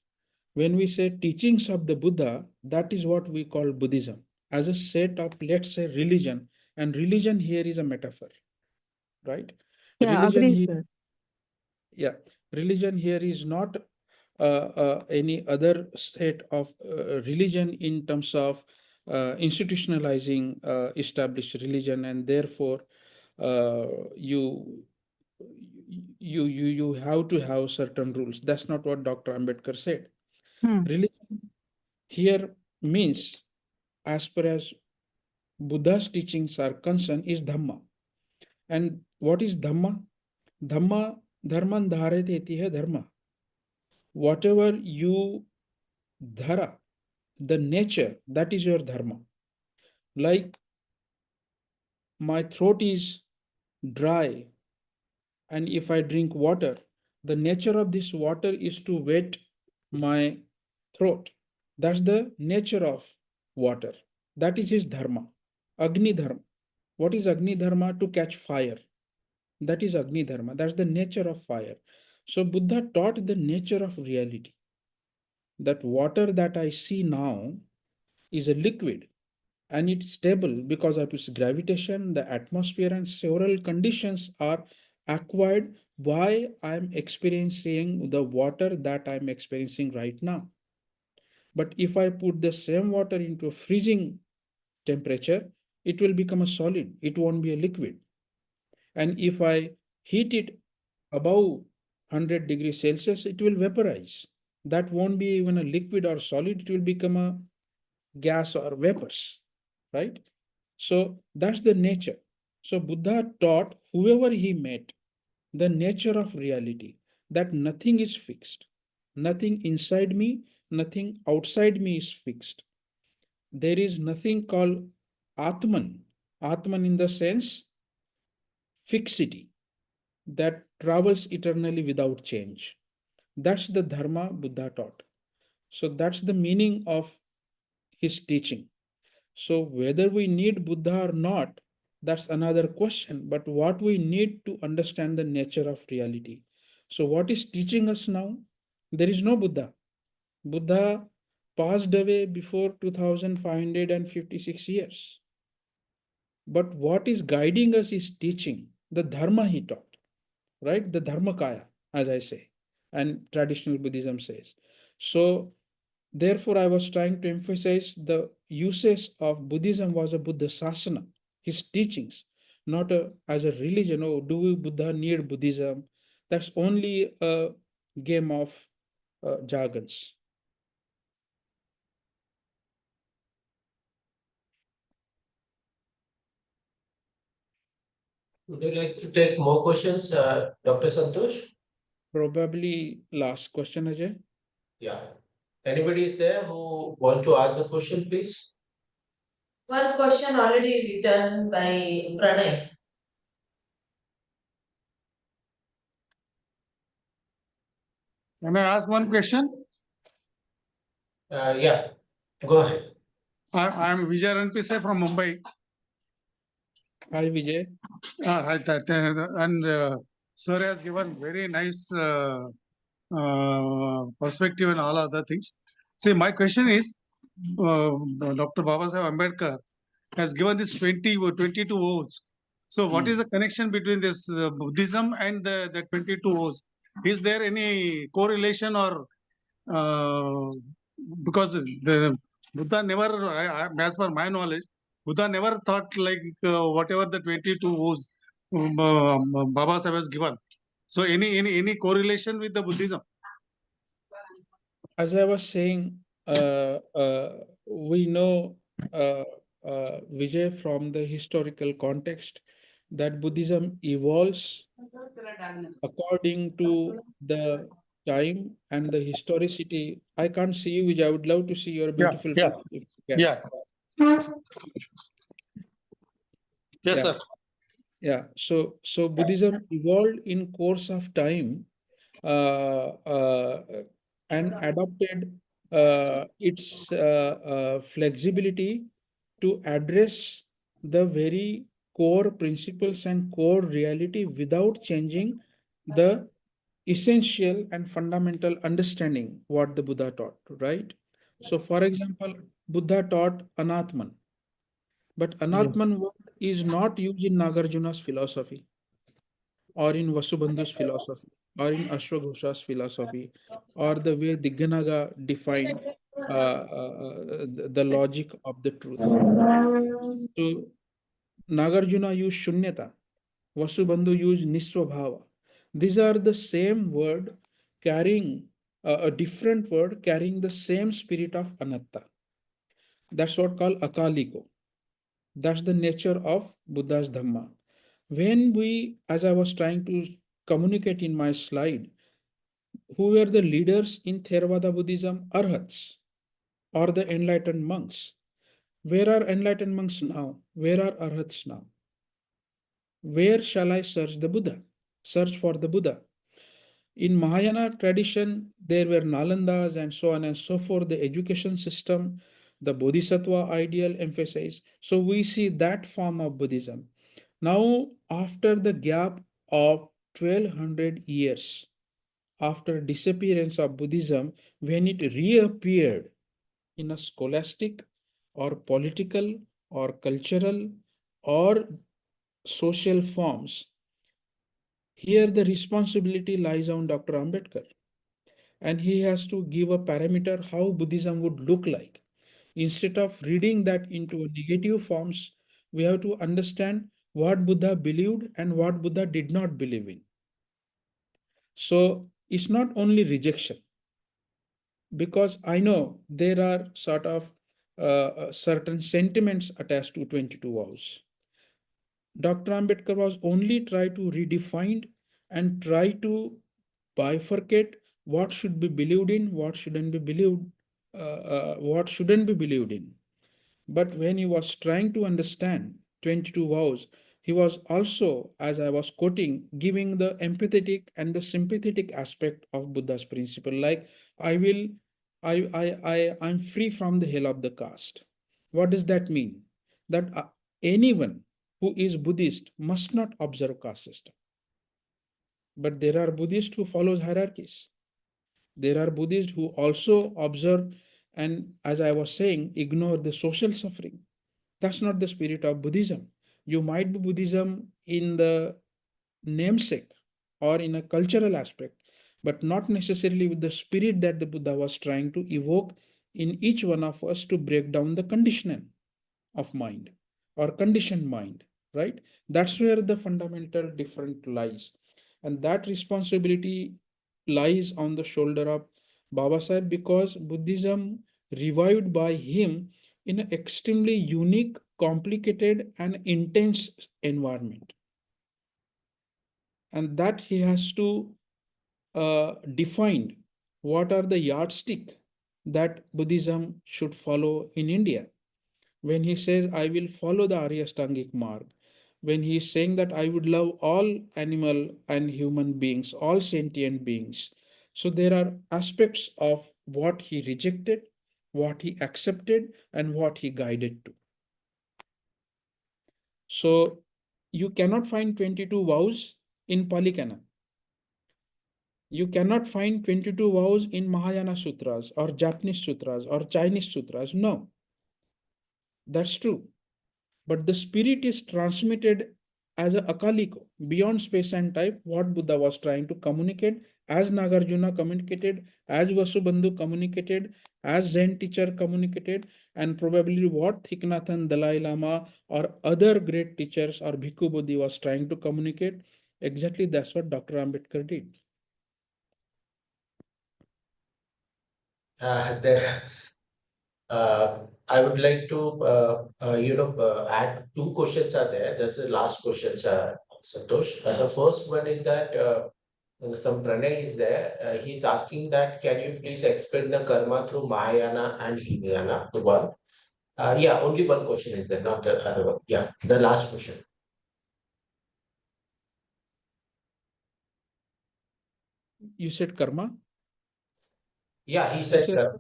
When we say teachings of the Buddha, that is what we call Buddhism as a set of, let's say, religion. And religion here is a metaphor, right? Yeah, Religion agree, here, sir. yeah, religion here is not any other set of religion in terms of institutionalizing established religion, and therefore uh, you you have to have certain rules. That's not what Dr. Ambedkar said. Hmm. Religion here means, as per as Buddha's teachings are concerned, is Dhamma. And what is Dhamma? Dhamma, dharman dharate iti hai dharma. Whatever you dhara, the nature, that is your dharma. Like my throat is dry, and if I drink water, the nature of this water is to wet my throat. That's the nature of water. That is his dharma. Agni dharma. What is Agni dharma? To catch fire. That is Agni dharma. That's the nature of fire. So Buddha taught the nature of reality. That water that I see now is a liquid, and it's stable because of its gravitation, the atmosphere, and several conditions are acquired why I'm experiencing the water that I'm experiencing right now. But if I put the same water into a freezing temperature, it will become a solid, it won't be a liquid. And if I heat it above 100 degrees Celsius, it will vaporize. That won't be even a liquid or solid, it will become a gas or vapors, right? So that's the nature. So Buddha taught whoever he met the nature of reality, that nothing is fixed. Nothing inside me, nothing outside me is fixed. There is nothing called Atman. Atman in the sense fixity that travels eternally without change. That's the Dharma Buddha taught. So that's the meaning of his teaching. So whether we need Buddha or not, that's another question. But what we need to understand the nature of reality. So what is teaching us now? There is no Buddha. Buddha passed away before 2556 years. But what is guiding us is teaching, the dharma he taught, right? The dharmakaya, as I say, and traditional Buddhism says. So, therefore, I was trying to emphasize the usage of Buddhism was a Buddha Sasana, his teachings, not as a religion. Oh, do we Buddha need Buddhism? That's only a game of jargons. Would you like to take more questions, Dr. Santosh? Probably last question, Ajay. Yeah. Anybody is there who want to ask the question, please? One question already written by Pranay. Can I ask one question? Yeah, go ahead. I'm Vijay Ranpise from Mumbai. Hi, Vijay. And sir has given very nice perspective and all other things. See, my question is, Dr. Babasaheb Ambedkar has given this 22 O's. So, what is the connection between this Buddhism and the 22 O's? Is there any correlation or because the Buddha never, as per my knowledge, Buddha never thought like whatever the 22 O's Baba Sahib has given. So, any correlation with the Buddhism? As I was saying, we know, Vijay, from the historical context that Buddhism evolves according to the time and the historicity. I can't see you, Vijay. I would love to see your Yeah, beautiful yeah, face if you can. yeah. Yes, Yeah. sir. Yeah. So Buddhism evolved in course of time, uh, uh, and adopted its flexibility to address the very core principles and core reality without changing the essential and fundamental understanding what the Buddha taught, right? So, for example, Buddha taught Anatman, but Anatman word is not used in Nagarjuna's philosophy or in Vasubandhu's philosophy or in Ashwagosha's philosophy or the way Diganaga defined the logic of the truth. So Nagarjuna used Shunyata, Vasubandhu used Niswabhava. These are the same word carrying a different word carrying the same spirit of Anatta. That's what called Akaliko. That's the nature of Buddha's Dhamma. When we, as I was trying to communicate in my slide, who were the leaders in Theravada Buddhism? Arhats or the enlightened monks. Where are enlightened monks now? Where are Arhats now? Where shall I search the Buddha? Search for the Buddha. In Mahayana tradition, there were Nalandas and so on and so forth, the education system, the Bodhisattva ideal emphasized. So we see that form of Buddhism. Now, after the gap of 1200 years, after disappearance of Buddhism, when it reappeared in a scholastic or political or cultural or social forms, here the responsibility lies on Dr. Ambedkar. And he has to give a parameter how Buddhism would look like. Instead of reading that into negative forms, we have to understand what Buddha believed and what Buddha did not believe in. So it's not only rejection, because I know there are sort of certain sentiments attached to 22 vows. Dr. Ambedkar was only try to redefine and try to bifurcate what should be believed in, what shouldn't be believed, what shouldn't be believed in. But when he was trying to understand 22 vows, he was also, as I was quoting, giving the empathetic and the sympathetic aspect of Buddha's principle. Like, I will, I'm free from the hell of the caste. What does that mean? That anyone who is Buddhist must not observe caste system. But there are Buddhists who follows hierarchies. There are Buddhists who also observe and, as I was saying, ignore the social suffering. That's not the spirit of Buddhism. You might be Buddhism in the namesake or in a cultural aspect, but not necessarily with the spirit that the Buddha was trying to evoke in each one of us to break down the conditioning of mind or conditioned mind, right? That's where the fundamental difference lies. And that responsibility lies on the shoulder of Baba Sahib, because Buddhism revived by him in an extremely unique, complicated, and intense environment. And that he has to define what are the yardstick that Buddhism should follow in India. When he says, I will follow the Arya Stangik Marg, when he is saying that I would love all animal and human beings, all sentient beings. So there are aspects of what he rejected, what he accepted, and what he guided to. So you cannot find 22 vows in Pali Canon. You cannot find 22 vows in Mahayana Sutras or Japanese Sutras or Chinese Sutras. No, that's true. But the spirit is transmitted as a akaliko, beyond space and time, what Buddha was trying to communicate, as Nagarjuna communicated, as Vasubandhu communicated, as Zen teacher communicated, and probably what Thich Nhat Hanh, Dalai Lama, or other great teachers or Bhikkhu Bodhi was trying to communicate. Exactly that's what Dr. Ambedkar did. There, I would like to, add two questions are there. That's the last questions, Santosh. The first one is that some Pranay is there. He's asking that, can you please explain the karma through Mahayana and Hinayana? The one. Yeah, only one question is there, not the other one. Yeah, the last question. You said karma? Yeah, he said It's a, karma.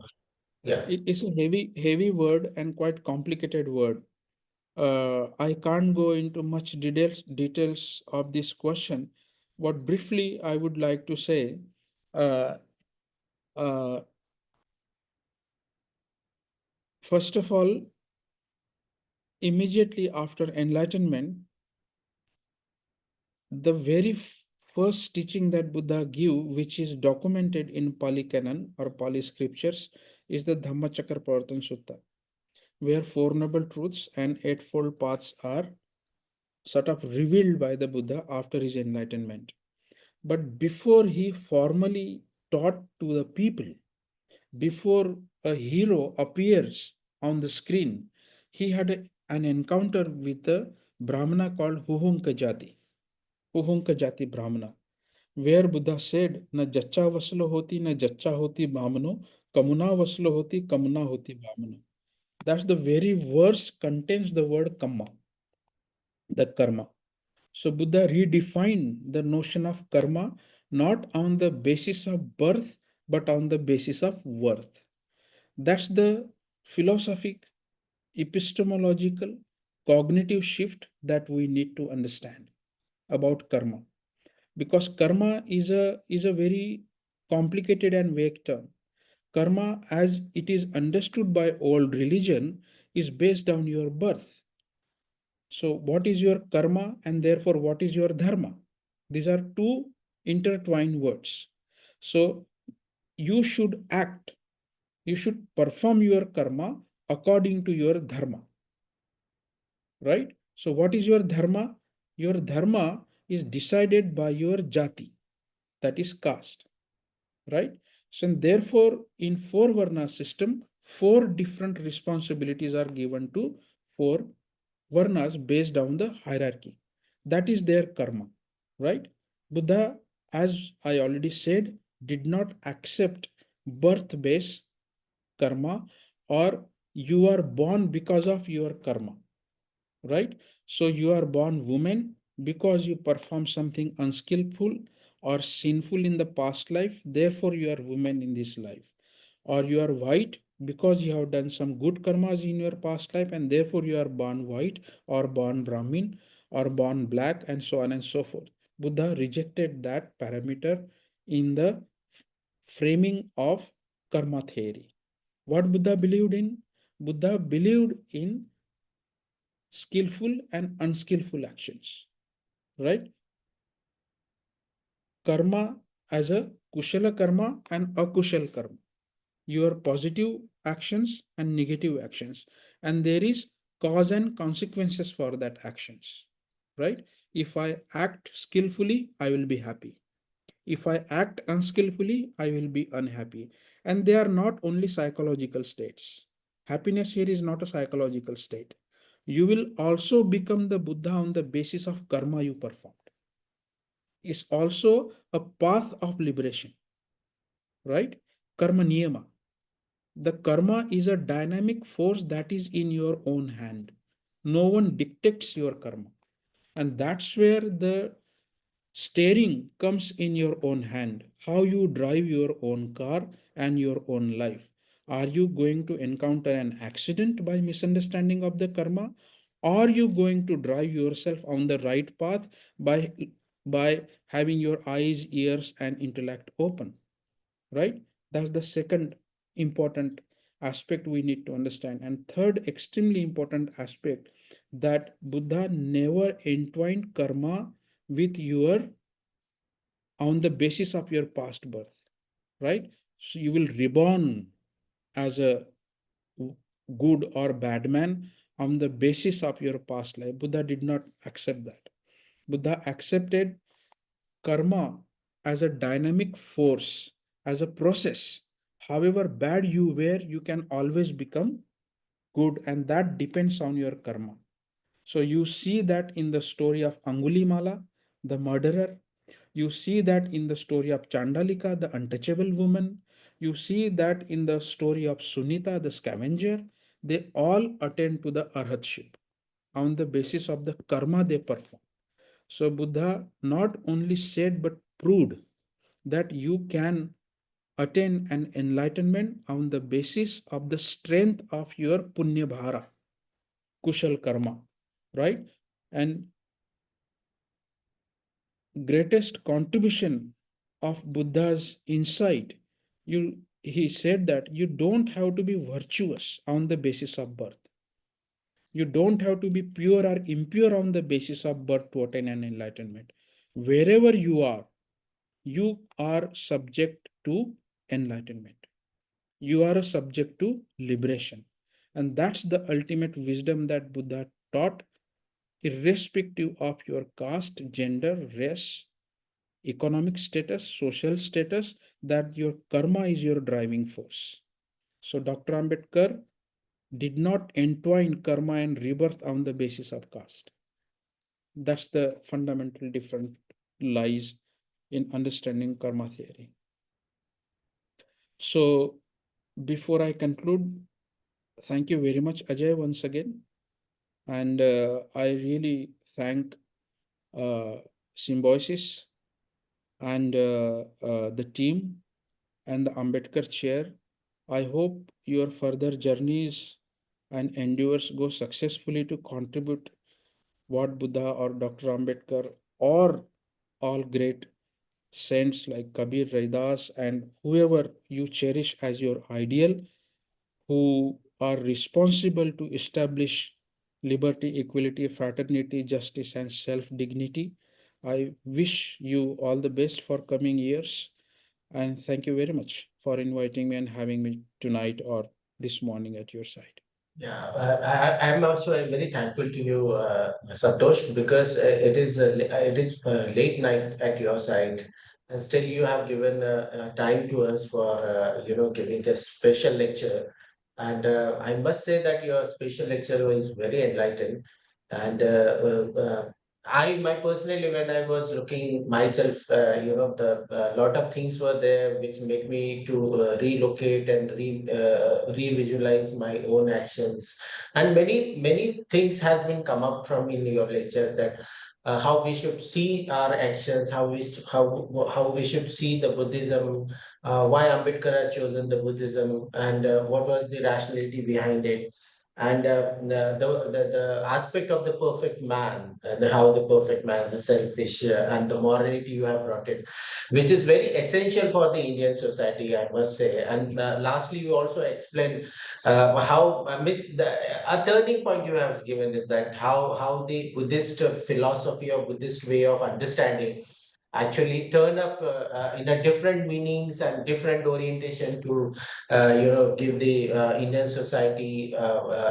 Yeah. it's a heavy word and quite complicated word. I can't go into much details of this question. What briefly I would like to say, uh, uh, first of all, immediately after enlightenment, the very first teaching that Buddha gave, which is documented in Pali Canon or Pali scriptures, is the Dhammachakra Pravartan Sutta, where Four Noble Truths and Eightfold Paths are sort of revealed by the Buddha after his enlightenment. But before he formally taught to the people, before a hero appears on the screen, he had an encounter with a Brahmana called Huhunka Jati Brahmana, where Buddha said, Na jacha vaslo hoti, na jacha hoti Brahmano, kamuna vaslo hoti, kamuna hoti Brahmano. That's the very verse contains the word kamma, the karma. So Buddha redefined the notion of karma not on the basis of birth, but on the basis of worth. That's the philosophic, epistemological, cognitive shift that we need to understand about karma. Because karma is a very complicated and vague term. Karma, as it is understood by old religion, is based on your birth. So, what is your karma and therefore what is your dharma? These are two intertwined words. So, you should act, you should perform your karma according to your dharma, right? So, what is your dharma? Your dharma is decided by your jati, that is caste, right? So, and therefore, in four Varna system, four different responsibilities are given to four Varnas based on the hierarchy. That is their karma, right? Buddha, as I already said, did not accept birth-based karma, or you are born because of your karma, right? So you are born woman because you perform something unskillful or sinful in the past life, therefore you are woman in this life. Or you are white because you have done some good karmas in your past life and therefore you are born white or born Brahmin or born black and so on and so forth. Buddha rejected that parameter in the framing of karma theory. What Buddha believed in? Buddha believed in skillful and unskillful actions, right? Karma as a kushala karma and akushal karma, your positive actions and negative actions, and there is cause and consequences for that actions, right? If I act skillfully, I will be happy. If I act unskillfully, I will be unhappy. And they are not only psychological states. Happiness here is not a psychological state. You will also become the Buddha on the basis of karma you performed. It's also a path of liberation, right? Karma niyama. The karma is a dynamic force that is in your own hand. No one dictates your karma. And that's where the steering comes in your own hand. How you drive your own car and your own life. Are you going to encounter an accident by misunderstanding of the karma? Or are you going to drive yourself on the right path by having your eyes, ears, and intellect open? Right? That's the second important aspect we need to understand. And third, extremely important aspect, that Buddha never entwined karma with your on the basis of your past birth, right? So you will reborn as a good or bad man on the basis of your past life. Buddha did not accept that. Buddha accepted karma as a dynamic force, as a process. However bad you were, you can always become good, and that depends on your karma. So you see that in the story of Angulimala, the murderer. You see that in the story of Chandalika, the untouchable woman. You see that in the story of Sunita, the scavenger. They all attain to the arhatship on the basis of the karma they perform. So Buddha not only said but proved that you can attain an enlightenment on the basis of the strength of your punya bhara, kushal karma, right? And greatest contribution of Buddha's insight, he said that you don't have to be virtuous on the basis of birth. You don't have to be pure or impure on the basis of birth to attain an enlightenment. Wherever you are subject to enlightenment. You are a subject to liberation. And that's the ultimate wisdom that Buddha taught, irrespective of your caste, gender, race, economic status, social status, that your karma is your driving force. So Dr. Ambedkar did not entwine karma and rebirth on the basis of caste. That's the fundamental difference lies in understanding karma theory. So before I conclude, thank you very much, Ajay, once again. And I really thank Symbiosis and the team and the Ambedkar Chair. I hope your further journeys and endeavors go successfully to contribute what Buddha or Dr. Ambedkar or all great saints like Kabir, Raidas, and whoever you cherish as your ideal, who are responsible to establish liberty, equality, fraternity, justice, and self dignity. I wish you all the best for coming years. And thank you very much for inviting me and having me tonight or this morning at your side. Yeah, I'm also very thankful to you, Santosh, because it is late night at your side, and still you have given time to us for giving this special lecture. And I must say that your special lecture was very enlightening. And my personally, when I was looking myself, the lot of things were there which make me to relocate and revisualize my own actions, and many things has been come up from in your lecture, that how we should see our actions, how we should see the Buddhism, why Ambedkar has chosen the Buddhism, and what was the rationality behind it. and the aspect of the perfect man and how the perfect man is selfish and the morality you have brought it, which is very essential for the Indian society, I must say. And lastly, you also explained how a turning point you have given is that how the Buddhist philosophy or Buddhist way of understanding actually turn up in a different meanings and different orientation to give the Indian society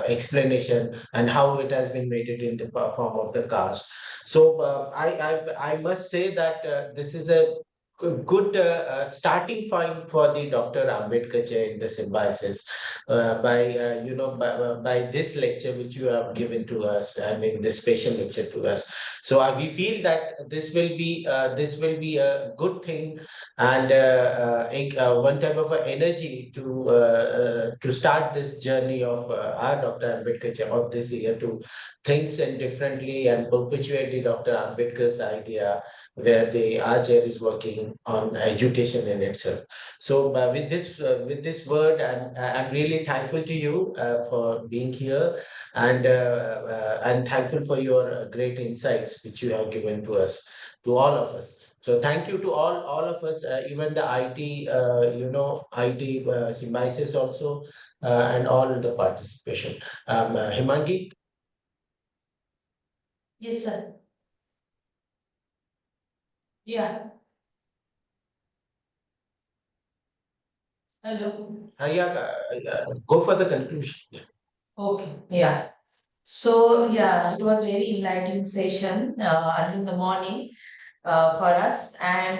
explanation and how it has been made it in the form of the caste. So I must say that this is a good starting point for the Dr. Ambedkar Chair in the Symbiosis by this lecture which you have given to us. I mean this special lecture to us. So we feel that this will be a good thing and one type of energy to start this journey of our Dr. Ambedkar Chair of this year to think and differently and perpetuate the Dr. Ambedkar's idea where the our chair is working on education in itself. So with this word, I'm really thankful to you for being here, and I'm thankful for your great insights which you have given to us, to all of us. So thank you to all of us, even the IT, IT symbiosis also, and all the participation. Himangi. Yes, sir. Yeah. Hello. Go for the conclusion. Okay. Yeah. So yeah, it was very enlightening session early in the morning for us. And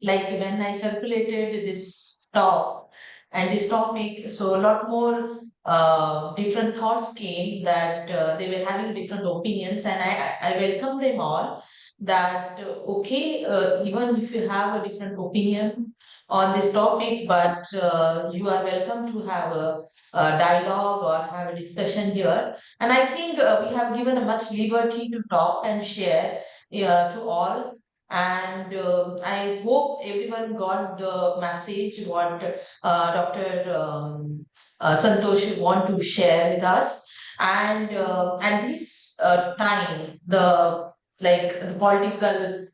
like when I circulated this talk and this topic, so a lot more different thoughts came that they were having different opinions, and I welcome them all. That okay, even if you have a different opinion on this topic, but you are welcome to have a dialogue or have a discussion here. And I think we have given a much liberty to talk and share to all. And I hope everyone got the message what Dr. Santosh want to share with us. And at this time, the political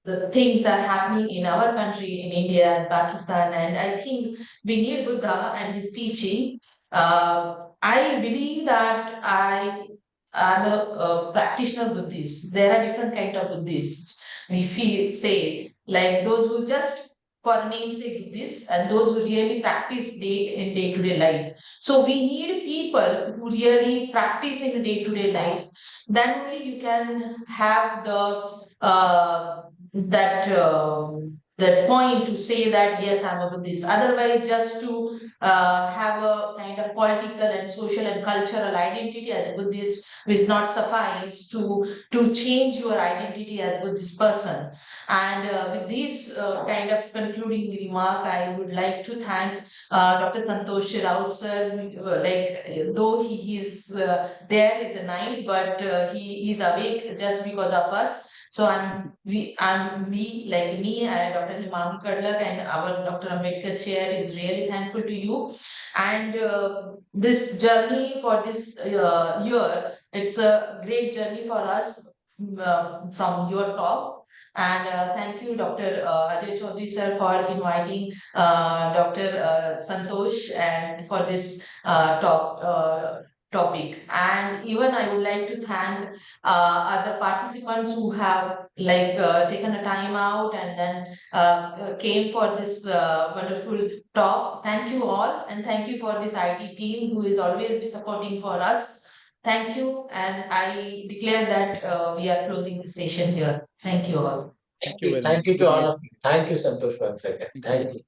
the things are happening in our country, in India and Pakistan, and I think we need Buddha and his teaching. I believe that I'm a practitioner Buddhist. There are different kind of Buddhists. We feel say like those who just for namesake Buddhist and those who really practice day-to-day life. So we need people who really practice in day-to-day life. Then only you can have the that point to say that yes, I'm a Buddhist. Otherwise, just to have a kind of political and social and cultural identity as a Buddhist which not suffice to change your identity as Buddhist person. And with this kind of concluding remark, I would like to thank Dr. Santosh Raut sir. Though he is there, it's a night, but he is awake just because of us. So Dr. Himangi Kadlak and our Dr. Ambedkar Chair is really thankful to you. And this journey for this year, it's a great journey for us from your talk. And thank you, Dr. Ajay Chaudhary sir, for inviting Dr. Santosh and for this topic. And even I would like to thank other participants who have taken a time out and then came for this wonderful talk. Thank you all, and thank you for this IT team who is always be supporting for us. Thank you, and I declare that we are closing the session here. Thank you all. Thank you very much. Thank you to Good all night. of you. Thank you, Santosh, once again. Thank you. Thank you.